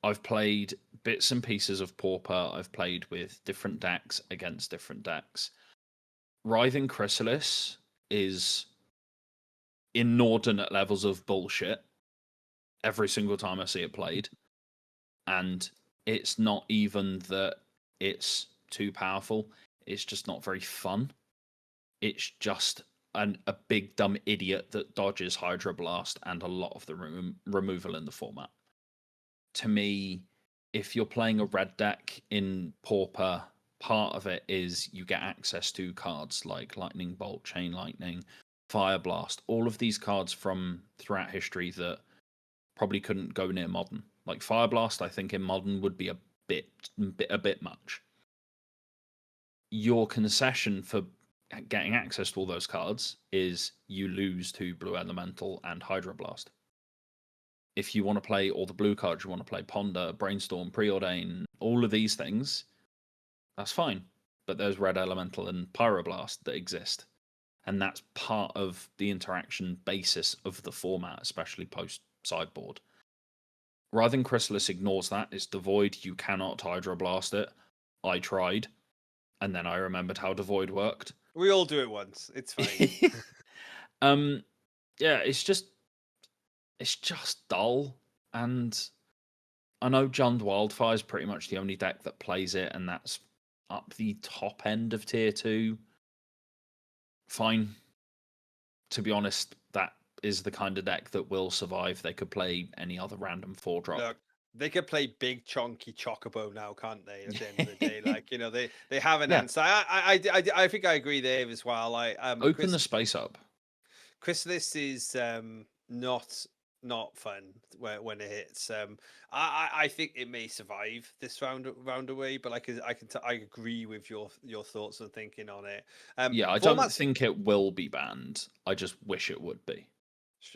I've played bits and pieces of Pauper. I've played with different decks against different decks. Writhing Chrysalis is inordinate levels of bullshit every single time I see it played. And it's not even that it's too powerful. It's just not very fun. It's just a big dumb idiot that dodges Hydro Blast and a lot of the removal in the format. To me, if you're playing a red deck in Pauper, part of it is you get access to cards like Lightning Bolt, Chain Lightning, Fire Blast, all of these cards from throughout history that probably couldn't go near Modern. Like Fire Blast, I think in Modern would be a bit much. Your concession for getting access to all those cards is you lose to Blue Elemental and Hydro Blast. If you want to play all the blue cards, you want to play Ponder, Brainstorm, Preordain, all of these things, that's fine. But there's Red Elemental and Pyroblast that exist. And that's part of the interaction basis of the format, especially post-sideboard. Writhing Chrysalis ignores that. It's devoid. You cannot Hydro Blast it. I tried. And then I remembered how devoid worked. We all do it once. It's fine. Yeah, it's just dull. And I know John's Wildfire is pretty much the only deck that plays it, and that's up the top end of tier 2. Fine. To be honest, that is the kind of deck that will survive. They could play any other random 4-drop. Look, they could play big chunky Chocobo now, can't they? At the end of the day, like they have an answer. I think I agree there as well. Open the space up. Chrysalis is not fun when it hits. I think it may survive this round away, but I agree with your thoughts and thinking on it. Yeah, I don't think it will be banned. I just wish it would be.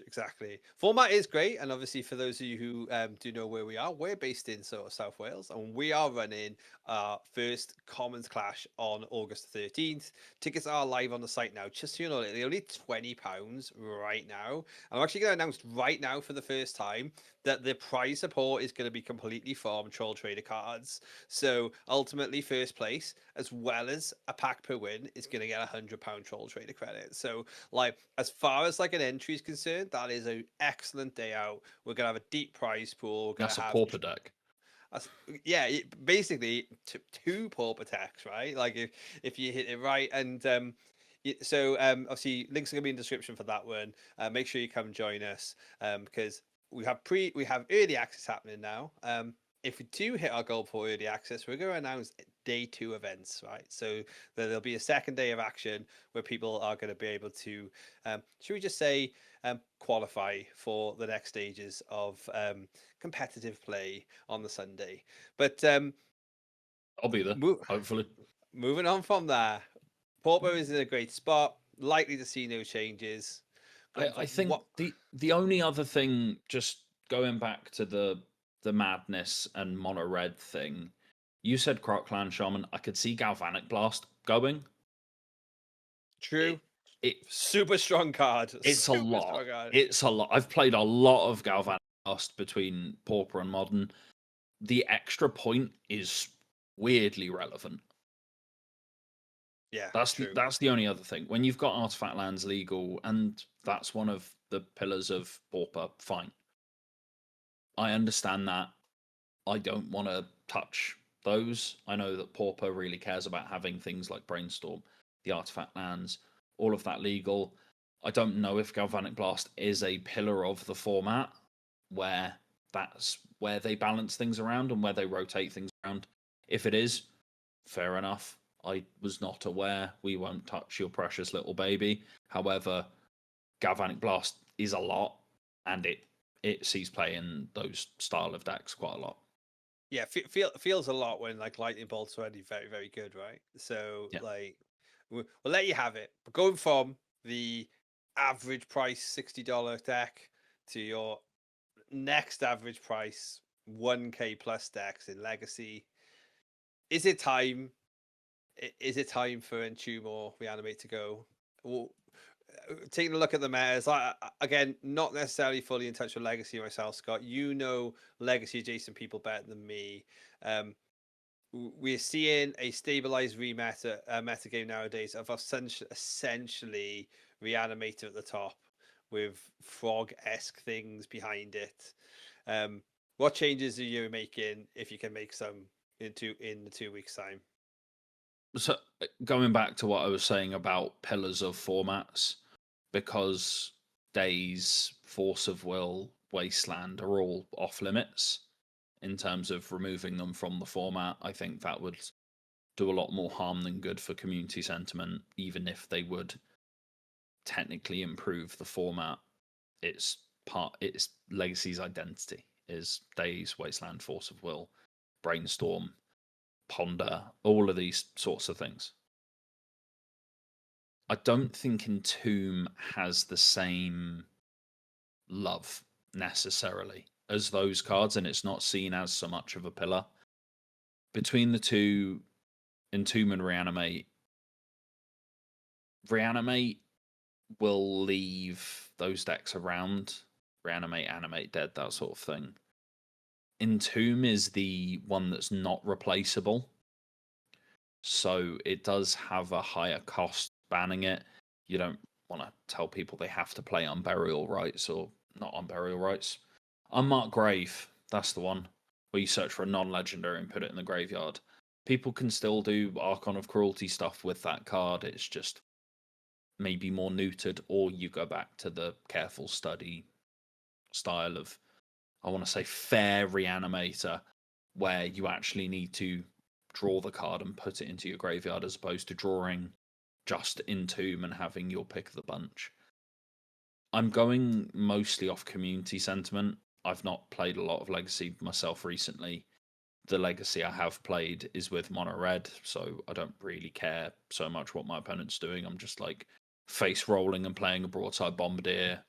Exactly. Format is great, and obviously for those of you who do know where we are, we're based in sort of South Wales, and we are running our first Commons Clash on August 13th. Tickets are live on the site now. Just so you know, they're only £20 right now. I'm actually going to announce right now for the first time that the prize support is going to be completely from Troll Trader cards. So ultimately, first place, as well as a pack per win, is going to get £100 Troll Trader credit. So, like, as far as like an entry is concerned, that is an excellent day out. We're going to have a deep prize pool. That's a Pauper deck. Yeah, basically two Pauper decks, right? Like if you hit it right, and so obviously links are gonna be in the description for that one. Make sure you come join us because we have early access happening now. If we do hit our goal for early access, we're going to announce day 2 events, right? So there'll be a second day of action where people are going to be able to, should we just say, qualify for the next stages of competitive play on the Sunday. But I'll be there, hopefully. Moving on from there, Pauper is in a great spot. Likely to see no changes. I think the only other thing, just going back to the madness and mono red thing, you said Crocland Shaman. I could see Galvanic Blast going. True. Super strong card. It's a lot. It's a lot. I've played a lot of Galvanic Blast between Pauper and Modern. The extra point is weirdly relevant. Yeah, that's the only other thing. When you've got artifact lands legal, and that's one of the pillars of Pauper, fine. I understand that. I don't want to touch those. I know that Pauper really cares about having things like Brainstorm, the artifact lands, all of that legal. I don't know if Galvanic Blast is a pillar of the format where that's where they balance things around and where they rotate things around. If it is, fair enough. I was not aware. We won't touch your precious little baby. However, Galvanic Blast is a lot, and it sees play in those style of decks quite a lot. Yeah, feels a lot when like Lightning Bolt's already very, very good, right? So like we'll let you have it. But going from the average price $60 deck to your next average price 1k plus decks in Legacy, is it time? is it time for Entomb or Reanimate to go? Well, taking a look at the matters, again, not necessarily fully in touch with Legacy myself, Scott. You know Legacy adjacent people better than me. Um, we're seeing a stabilized meta game nowadays of essentially Reanimator at the top with frog-esque things behind it. What changes are you making, if you can make some, in the 2 weeks time? So going back to what I was saying about pillars of formats, because Days, Force of Will, Wasteland are all off limits in terms of removing them from the format, I think that would do a lot more harm than good for community sentiment, even if they would technically improve the format. It's Legacy's identity is Days, Wasteland, Force of Will, Brainstorm, Ponder, all of these sorts of things. I don't think Entomb has the same love necessarily as those cards, and it's not seen as so much of a pillar. Between the two, Entomb and Reanimate will leave those decks around. Reanimate, Animate, Dead, that sort of thing. Entomb is the one that's not replaceable, so it does have a higher cost banning it. You don't want to tell people they have to play Unburial Rites, or not Unburial Rites. Unmarked Grave, that's the one, where you search for a non-legendary and put it in the graveyard. People can still do Archon of Cruelty stuff with that card, it's just maybe more neutered, or you go back to the careful study style of, I want to say, fair Reanimator, where you actually need to draw the card and put it into your graveyard, as opposed to drawing just Entomb and having your pick of the bunch. I'm going mostly off community sentiment. I've not played a lot of Legacy myself recently. The Legacy I have played is with Mono Red, so I don't really care so much what my opponent's doing. I'm just like face rolling and playing a Broadside Bombardier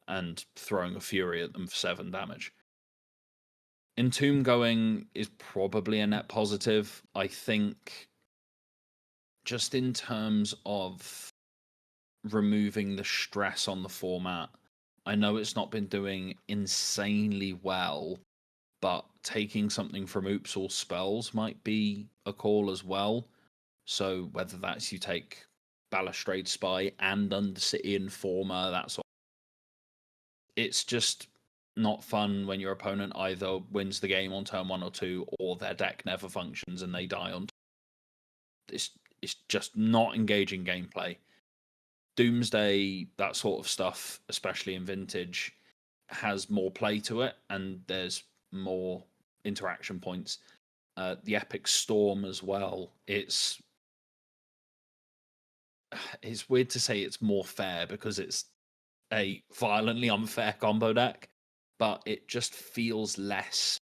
and throwing a Fury at them for 7 damage. Entomb going is probably a net positive. I think just in terms of removing the stress on the format, I know it's not been doing insanely well, but taking something from Oops All Spells might be a call as well. So whether that's you take Balustrade Spy and Undercity Informer, that's all. It's just not fun when your opponent either wins the game on turn 1 or 2, or their deck never functions and they die on. It's just not engaging gameplay. Doomsday, that sort of stuff, especially in Vintage, has more play to it, and there's more interaction points. The Epic Storm as well. It's weird to say it's more fair because it's a violently unfair combo deck, but it just feels less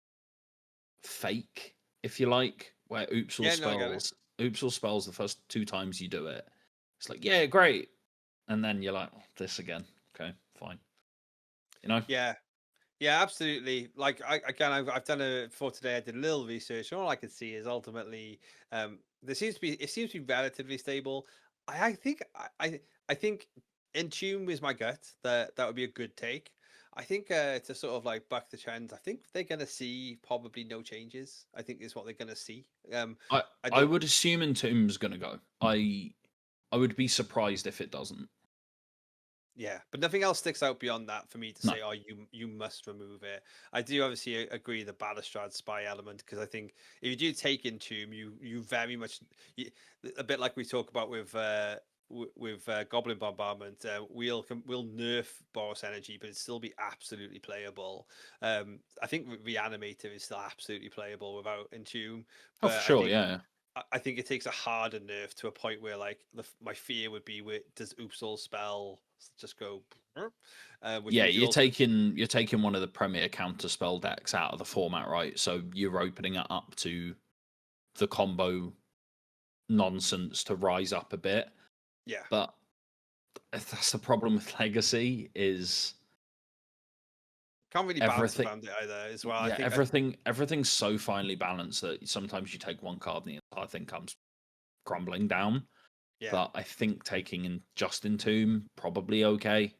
fake, if you like. Where Oops All Spells, Oops All Spells, the first 2 times you do it, it's like, yeah, great, and then you're like, oh, this again. Okay, fine. You know? Yeah, absolutely. Like I've done it for today. I did a little research, and all I can see is ultimately, it seems to be relatively stable. I think in tune with my gut that would be a good take. I think to sort of like buck the trend, I think they're gonna see probably no changes. I think is what they're gonna see. I would assume Entomb's gonna go. I would be surprised if it doesn't. Yeah, but nothing else sticks out beyond that for me to No. say, oh, you must remove it. I do obviously agree the Balustrade Spy element, because I think if you do take Entomb, you very much, a bit like we talk about with Goblin Bombardment, we'll nerf Boros Energy, but it still be absolutely playable. I think Reanimator is still absolutely playable without Entomb, Oh, but for sure, yeah. I think it takes a harder nerf to a point where, like, my fear would be, does Oops All Spell just go? Yeah, you're taking one of the premier counter spell decks out of the format, right? So you're opening it up to the combo nonsense to rise up a bit. Yeah, but that's the problem with Legacy is can't really balance around it either as well. Yeah, everything's so finely balanced that sometimes you take one card and the entire thing comes crumbling down. Yeah. But I think taking in just Entomb probably okay.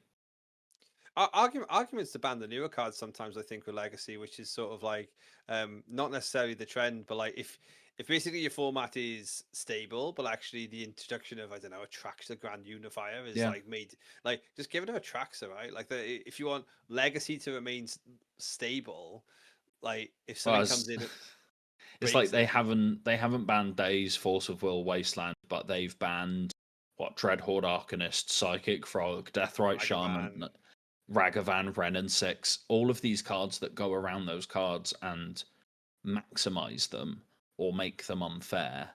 Arguments to ban the newer cards sometimes I think with Legacy, which is sort of like not necessarily the trend, but like if basically your format is stable, but actually the introduction of, I don't know, a Traxxas Grand Unifier is Yeah. like made, like, just give it a Traxxas, right? Like if you want Legacy to remain stable, like if Well, something comes in, it it's like breaks it. they haven't banned Days, Force of Will, Wasteland, but they've banned what Dreadhorde Arcanist, Psychic Frog, Deathrite Shaman, Ragavan. Ragavan, Ren and Six. All of these cards that go around those cards and maximize them or make them unfair.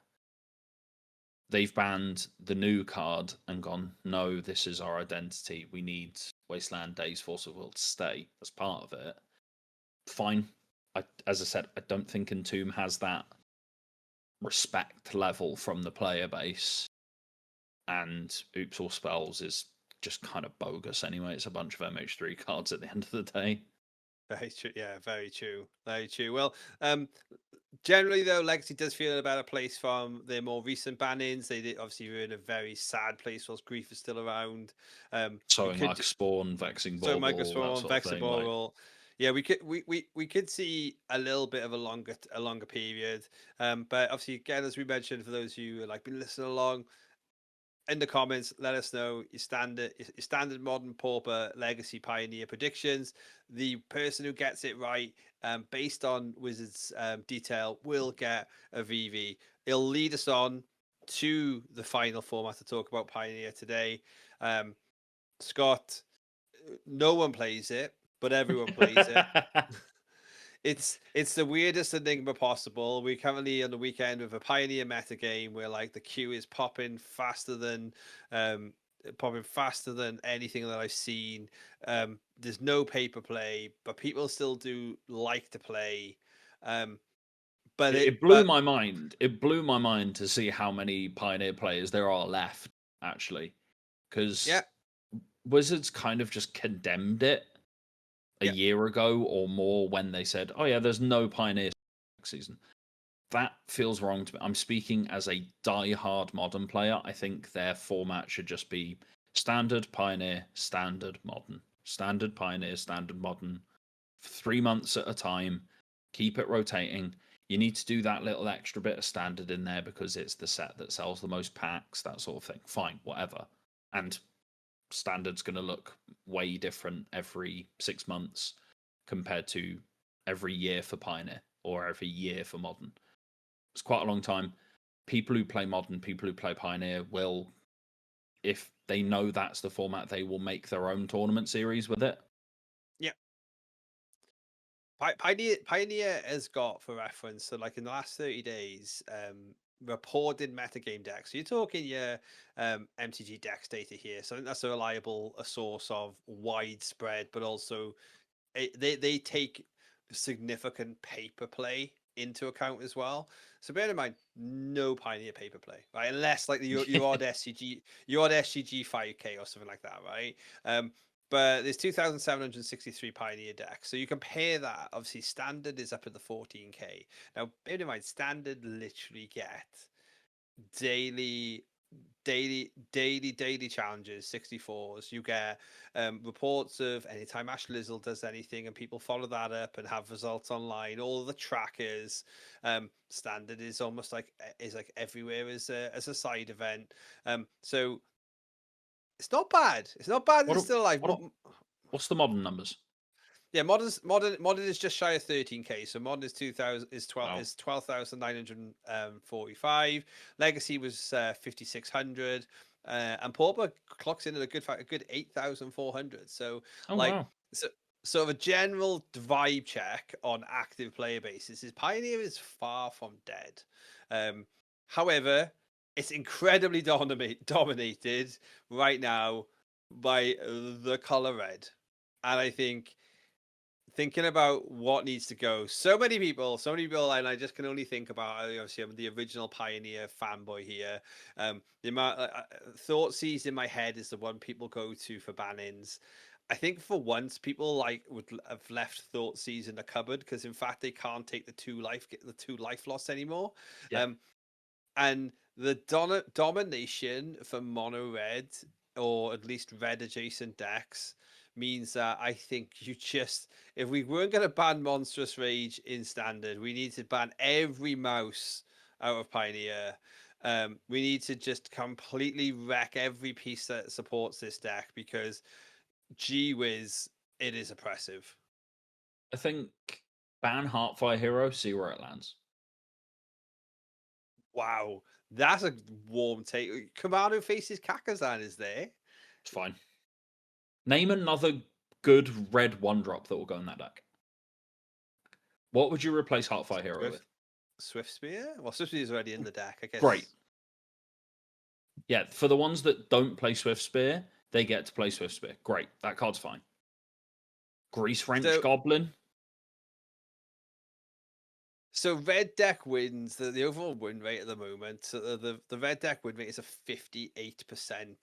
They've banned the new card and gone, no, this is our identity. We need Wasteland, Days, Force of Will to stay as part of it. Fine. As I said, I don't think Entomb has that respect level from the player base, and Oops All Spells is just kind of bogus anyway. It's a bunch of MH3 cards at the end of the day. Very true. Yeah, very true. Very true. Well, generally though, Legacy does feel in a better place from their more recent bannings. They did obviously were in a very sad place whilst Grief is still around. We Sowing could like Spawn, Vexing so Bauble, that Microswarm, sort of thing. Like, Vexaboral. Yeah, we could see a little bit of a longer period. But obviously, again, as we mentioned, for those of you who like been listening along, in the comments, let us know your standard modern Pauper Legacy Pioneer predictions. The person who gets it right, based on Wizards detail, will get a VV. It'll lead us on to the final format to talk about Pioneer today. Scott, no one plays it, but everyone plays it. It's the weirdest enigma possible. We're currently on the weekend with a Pioneer meta game where like the queue is um popping faster than anything that I've seen. There's no paper play, but people still do like to play. Um, it blew but my mind. It blew my mind to see how many Pioneer players there are left, actually. Because yeah, Wizards kind of just condemned it a yeah, year ago or more when they said, oh, yeah, there's no Pioneer season. That feels wrong to me. I'm speaking as a die-hard modern player. I think their format should just be standard Pioneer, standard modern. Standard Pioneer, standard modern. For 3 months at a time. Keep it rotating. You need to do that little extra bit of standard in there because it's the set that sells the most packs, that sort of thing. Fine, whatever. And standard's going to look way different every 6 months compared to every year for Pioneer or every year for Modern. It's quite a long time. People who play Modern, people who play Pioneer will, if they know that's the format, they will make their own tournament series with it. yeah. Pioneer has got, for reference, so like in the last 30 days, reported metagame decks. So you're talking your MTG decks data here. So I think that's a reliable source of widespread, but also they take significant paper play into account as well. So bear in mind, no Pioneer paper play, right? Unless like your odd SCG 5K or something like that, right? But there's 2,763 Pioneer decks. So you compare that, obviously standard is up at the 14K. Now, bear in mind, standard literally get daily daily challenges, 64s. You get reports of anytime Ash Lizzle does anything and people follow that up and have results online. All of the trackers. Standard is almost like everywhere as a side event. So it's not bad. It's not bad. It's still alive. What's the Modern numbers? Yeah, modern is just shy of 13K. So modern is 2000 is 12 Wow. is 12,945. Legacy was 5,600. And Pauper clocks in at a good 8,400. So Oh, like wow. so sort of a general vibe check on active player basis is Pioneer is far from dead. However, it's incredibly dominated right now by the color red. And I think thinking about what needs to go, so many people, and I just can only think about, obviously I'm the original Pioneer fanboy here. The amount Thoughtseize in my head is the one people go to for bannings. I think for once people like would have left Thoughtseize in the cupboard because in fact they can't take the two life loss anymore. Yeah. And the domination for mono red, or at least red adjacent decks, means that I think if we weren't going to ban Monstrous Rage in standard, we need to ban every mouse out of Pioneer. We need to just completely wreck every piece that supports this deck, because gee whiz, it is oppressive. I think ban Heartfire Hero, see where it lands. Wow, that's a warm take. Commando faces Kakazan is there. It's fine. Name another good red 1-drop that will go in that deck. What would you replace Heartfire Hero with? Swift Spear? Well, Swift Spear is already in the deck, I guess. Great. Yeah, for the ones that don't play Swift Spear, they get to play Swift Spear. Great. That card's fine. Grease Wrench Goblin. So red deck wins, the overall win rate at the moment. So the red deck win rate is a 58%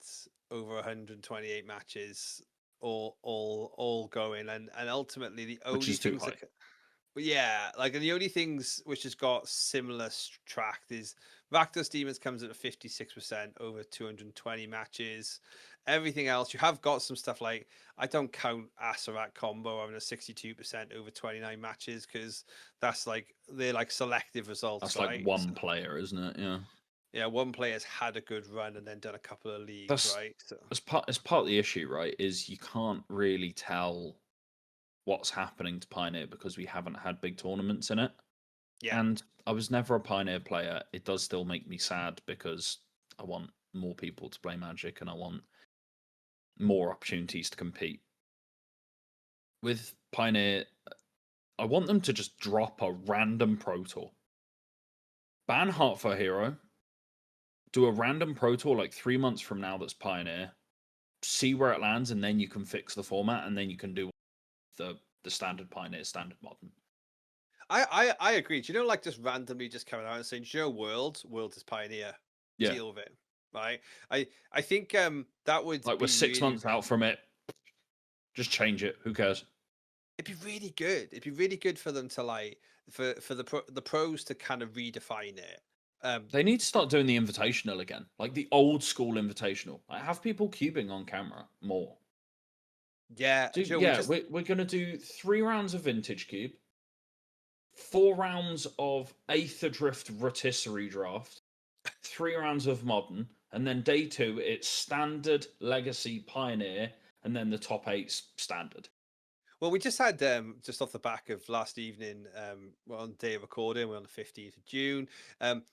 over 128 matches, all going, and ultimately the only Which is too high. Yeah, like, and the only things which has got similar tracked is Rakdos Demons comes at a 56% over 220 matches. Everything else, you have got some stuff like, I don't count Asarat Combo having a 62% over 29 matches, because that's like, they're like selective results. That's right? like one player, isn't it? Yeah. Yeah, one player's had a good run and then done a couple of leagues, right? So as part of the issue, right, is you can't really tell what's happening to Pioneer because we haven't had big tournaments in it. yeah. And I was never a Pioneer player. It does still make me sad because I want more people to play Magic and I want more opportunities to compete. With Pioneer, I want them to just drop a random Pro Tour. Ban Heartfire Hero. Do a random Pro Tour like 3 months from now that's Pioneer. See where it lands, and then you can fix the format, and then you can do the standard Pioneer, standard Modern. I agree. Do you know, like, just randomly just coming out and saying, you know, World is Pioneer. Yeah. Deal with it. Right. I think that would, like, we're 6 months out from it. Just change it. Who cares? It'd be really good. It'd be really good for them to, like, for the pros to kind of redefine it. They need to start doing the invitational again, like the old school invitational. Like, have people cubing on camera more. Yeah, we're gonna do 3 rounds of Vintage Cube, 4 rounds of Aether Drift Rotisserie Draft, 3 rounds of Modern, and then day 2 it's Standard, Legacy, Pioneer, and then the top 8's Standard. Well, we just had, just off the back of last evening, we're on day of recording, we're on the 15th of June,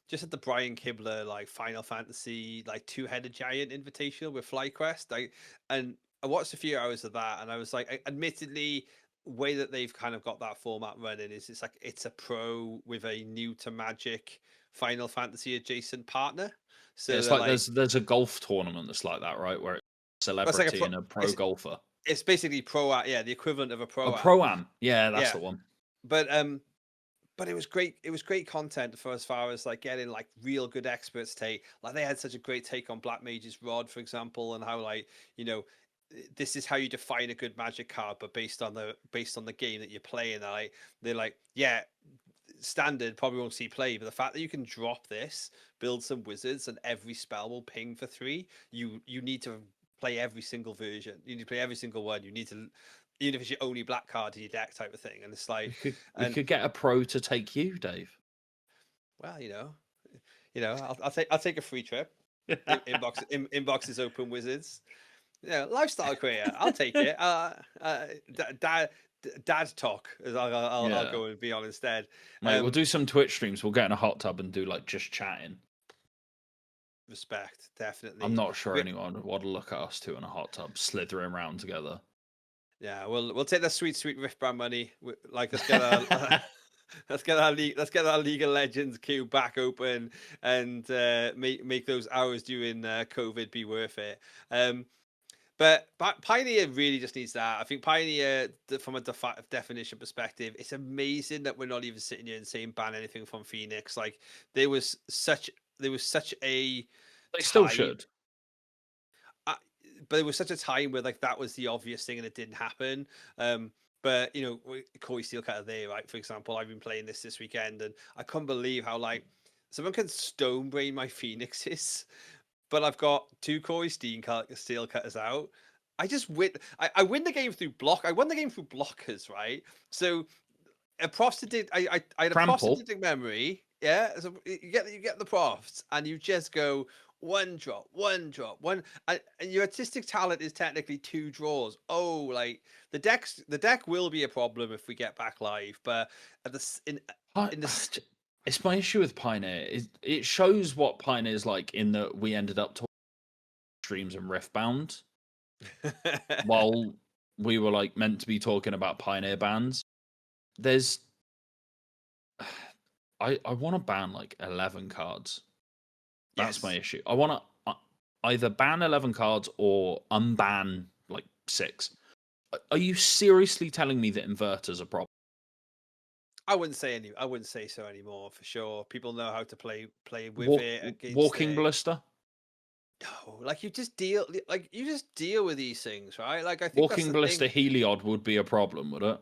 just had the Brian Kibler, like, Final Fantasy, like, two-headed giant invitational with FlyQuest, and I watched a few hours of that, and I was like, admittedly, way that they've kind of got that format running is it's a pro with a new to Magic Final Fantasy adjacent partner. So it's like there's a golf tournament that's like that, right? Where it's a celebrity and a pro golfer. It's basically the equivalent of a pro-am. A pro-am. Yeah, that's the one. But it was great. It was great content for as far as, like, getting, like, real good experts take. Like, they had such a great take on Black Mage's Rod, for example, and how, like, you know, this is how you define a good Magic card, but based on the game that you're playing. They're like, yeah, standard probably won't see play, but the fact that you can drop this, build some wizards, and every spell will ping for 3, you need to play every single version. You need to play every single one. You need to, even if it's your only black card in your deck type of thing. And it's like, we could get a pro to take you, Dave. Well, I'll take a free trip. Inbox is open, wizards. Lifestyle career. I'll take it. Dad talk, as I'll go and be on instead. Mate, we'll do some Twitch streams. We'll get in a hot tub and do, like, just chatting. Respect, definitely. I'm not sure anyone would want to look at us two in a hot tub slithering around together. Yeah, we'll take that sweet Rift Brand money. Like, let's get our let's get our League of Legends queue back open, and make those hours during COVID be worth it. But Pioneer really just needs that. I think Pioneer, from a definition perspective, it's amazing that we're not even sitting here and saying ban anything from Phoenix. Like, there was such a They still should. But it was such a time where, like, that was the obvious thing and it didn't happen. But, Corey Steelcutter there, right? For example, I've been playing this weekend, and I couldn't believe how, like, someone can stone brain my Phoenixes, but I've got 2 Corey Steel Cutters out. I just win. I win the game through block. I won the game through blockers, right? So a prosthetic. I had a Trample. prosthetic memory. Yeah, so you get the profs, and you just go one drop, one, and your artistic talent is technically 2 draws. Oh, like the deck will be a problem if we get back live, but at in the It's my issue with Pioneer. It shows what Pioneer's like in that we ended up talking streams and Riftbound while we were like meant to be talking about Pioneer bans. There's I want to ban like 11 cards. That's Yes. my issue. I want to either ban 11 cards or unban like 6. Are you seriously telling me that inverters are a problem? I wouldn't say so anymore for sure. People know how to play with Walk, it against walking it. ballista? No, like you just deal with these things, right? Like I think that's Walking the thing. ballista Heliod would be a problem, would it?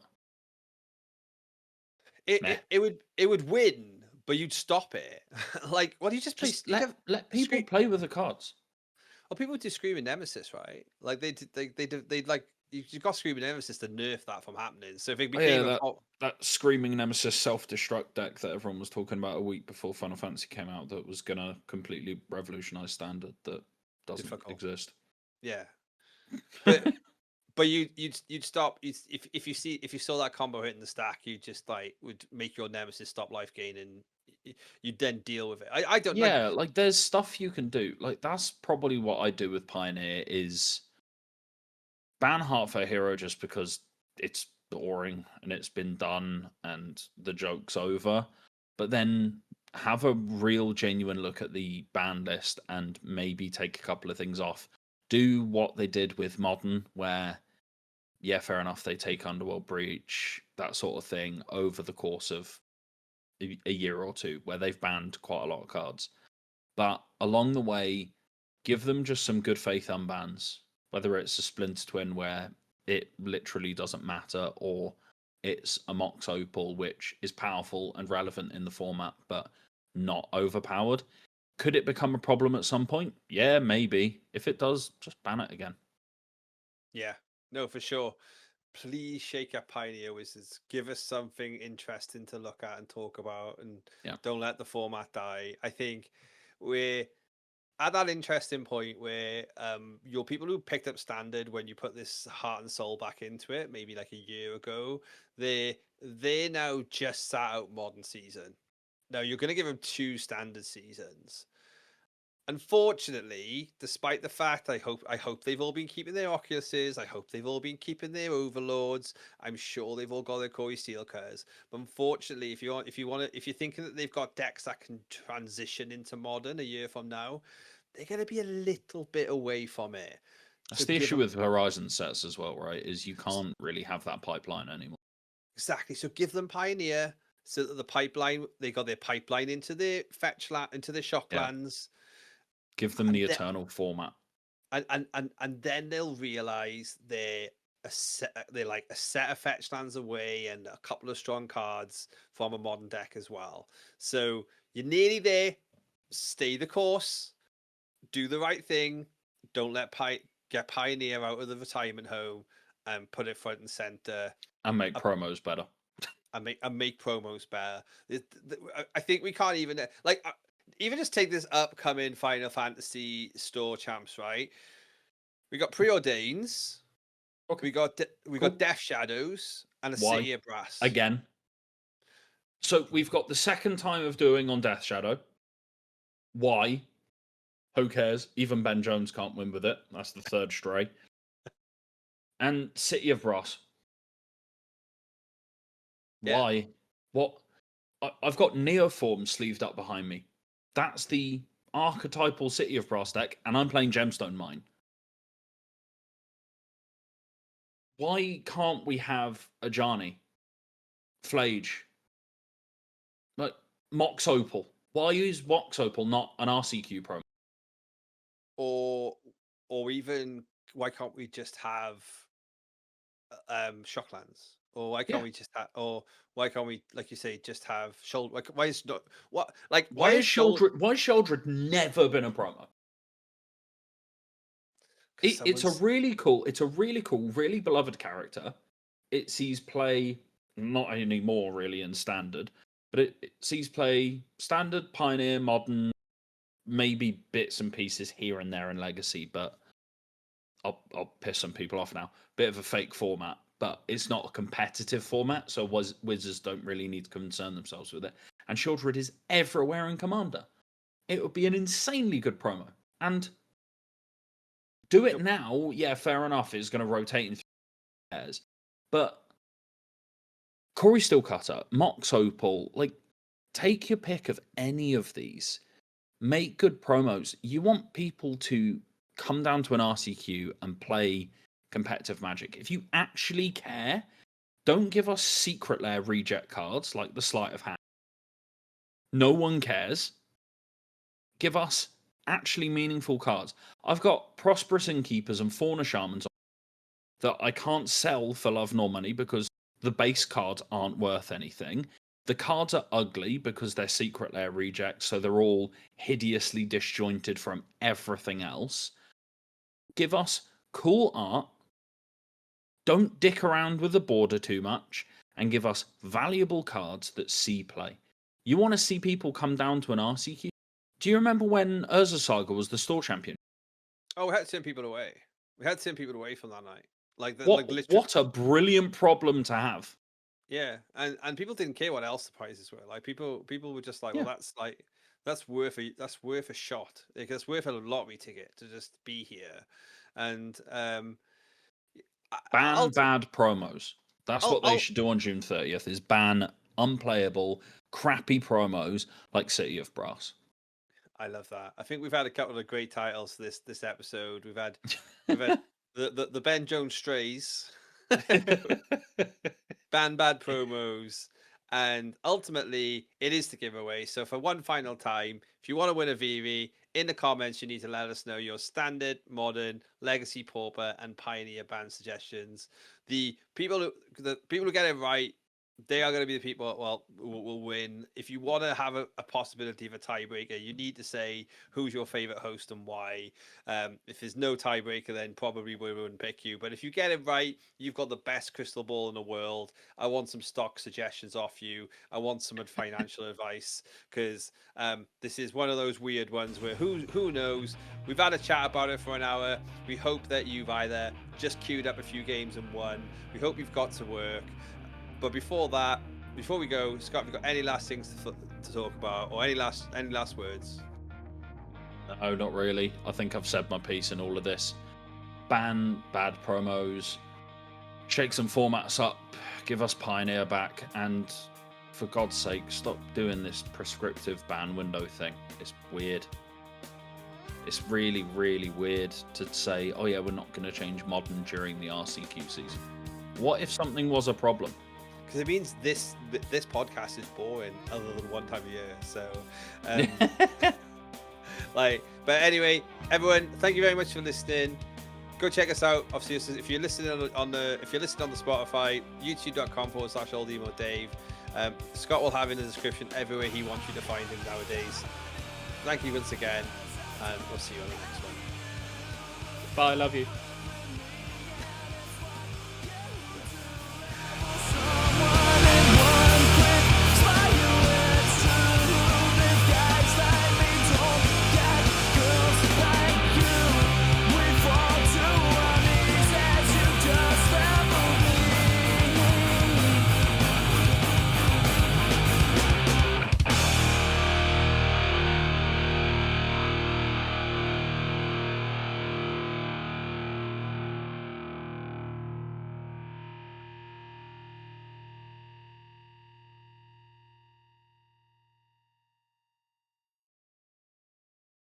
Meh. It would win, but you'd stop it. Like, well, you just play. Just let people play with the cards. Well, people do Screaming Nemesis, right? Like they'd like you got Screaming Nemesis to nerf that from happening. So if it became that Screaming Nemesis self-destruct deck that everyone was talking about a week before Final Fantasy came out that was gonna completely revolutionize standard that doesn't exist. Yeah, but you'd stop if you saw that combo hitting the stack, you just like would make your Nemesis stop life gain and you'd then deal with it. I don't. Yeah, like there's stuff you can do. Like that's probably what I do with Pioneer is ban Heartfelt Hero just because it's boring and it's been done and the joke's over. But then have a real genuine look at the ban list and maybe take a couple of things off. Do what they did with Modern, where yeah, fair enough, they take Underworld Breach, that sort of thing, over the course of a year or two, where they've banned quite a lot of cards. But along the way, give them just some good faith unbans, whether it's a Splinter Twin where it literally doesn't matter, or it's a Mox Opal, which is powerful and relevant in the format, but not overpowered. Could it become a problem at some point? Yeah, maybe. If it does, just ban it again. Yeah, no, for sure. Please shake up Pioneer Wizards. Give us something interesting to look at and talk about, and don't let the format die. I think we're at that interesting point where your people who picked up Standard when you put this heart and soul back into it, maybe like a year ago, they're now just sat out Modern season. Now you're going to give them 2 Standard seasons. Unfortunately, despite the fact I hope they've all been keeping their Oculuses, I hope they've all been keeping their Overlords. I'm sure they've all got their Corey Steel Cutters. But unfortunately, if you're thinking that they've got decks that can transition into Modern a year from now, they're going to be a little bit away from it. That's the issue with Horizon sets as well, right? Is you can't really have that pipeline anymore. Exactly. So give them Pioneer, so that the pipeline, they got their pipeline into their into their Shocklands. Give them the eternal format. And then they'll realize they're like a set of fetch lands away and a couple of strong cards from a Modern deck as well. So you're nearly there. Stay the course. Do the right thing. Don't let get Pioneer out of the retirement home and put it front and center. And make promos better. And make promos better. I think we can't even like even just take this upcoming Final Fantasy store champs, right? We got Preordains. Okay. We got Death Shadows and a City of Brass. Again. So we've got the second time of doing on Death Shadow. Why? Who cares? Even Ben Jones can't win with it. That's the third stray. And City of Brass. Why? Yeah. What? I've got Neoform sleeved up behind me. That's the archetypal City of Brass deck, and I'm playing Gemstone Mine. Why can't we have Ajani, Flage, like Mox Opal? Why use Mox Opal, not an RCQ promo? Or even why can't we just have Shocklands? Or why Yeah. can't we just have, or why can't we, like you say, just have shoulder? Like, why is not what? Why has Sheldred never been a promo? It's a really cool, really beloved character. It sees play not anymore really in standard, but it sees play standard, pioneer, modern, maybe bits and pieces here and there in legacy, but I'll piss some people off now. Bit of a fake format, but it's not a competitive format, so Wizards don't really need to concern themselves with it. And Sheldred is everywhere in Commander. It would be an insanely good promo. And do it now, yeah, fair enough, it's going to rotate in 3 pairs. But Corey Steelcutter, Mox Opal, like, take your pick of any of these. Make good promos. You want people to come down to an RCQ and play competitive Magic. If you actually care, don't give us Secret Lair reject cards like the Sleight of Hand. No one cares. Give us actually meaningful cards. I've got Prosperous Innkeepers and Fauna Shamans that I can't sell for love nor money because the base cards aren't worth anything. The cards are ugly because they're Secret Lair rejects, so they're all hideously disjointed from everything else. Give us cool art. Don't dick around with the border too much, and give us valuable cards that see play. You want to see people come down to an RCQ? Do you remember when Urza Saga was the store champion? Oh, we had to send people away. We had to send people away from that night. What a brilliant problem to have. Yeah, and people didn't care what else the prizes were. Like people were just like, well, that's worth a shot. Like, that's worth a lottery ticket to just be here. And ban bad promos. That's what they should do on June 30th. Is ban unplayable, crappy promos like City of Brass. I love that. I think we've had a couple of great titles this episode. We've had the Ben Jones strays. Ban bad promos, and ultimately it is the giveaway. So for one final time, if you want to win a Vivi, in the comments you need to let us know your standard, modern, legacy, pauper, and pioneer ban suggestions. The people who get it right, they are going to be the people will win. If you want to have a possibility of a tiebreaker, you need to say who's your favorite host and why. If there's no tiebreaker, then probably we wouldn't pick you. But if you get it right, you've got the best crystal ball in the world. I want some stock suggestions off you. I want some financial advice, because this is one of those weird ones where who knows? We've had a chat about it for an hour. We hope that you've either just queued up a few games and won. We hope you've got to work. But before we go, Scott, have you got any last things to talk about, or any last words? No, not really. I think I've said my piece in all of this. Ban bad promos, shake some formats up, give us Pioneer back, and for God's sake, stop doing this prescriptive ban window thing. It's weird. It's really, really weird to say, oh yeah, we're not going to change modern during the RCQ season. What if something was a problem? Because it means this podcast is boring other than one time a year. So, but anyway, everyone, thank you very much for listening. Go check us out. Obviously, if you're listening on the Spotify, youtube.com/oldemodave. Scott will have in the description everywhere he wants you to find him nowadays. Thank you once again, and we'll see you on the next one. Bye, love you.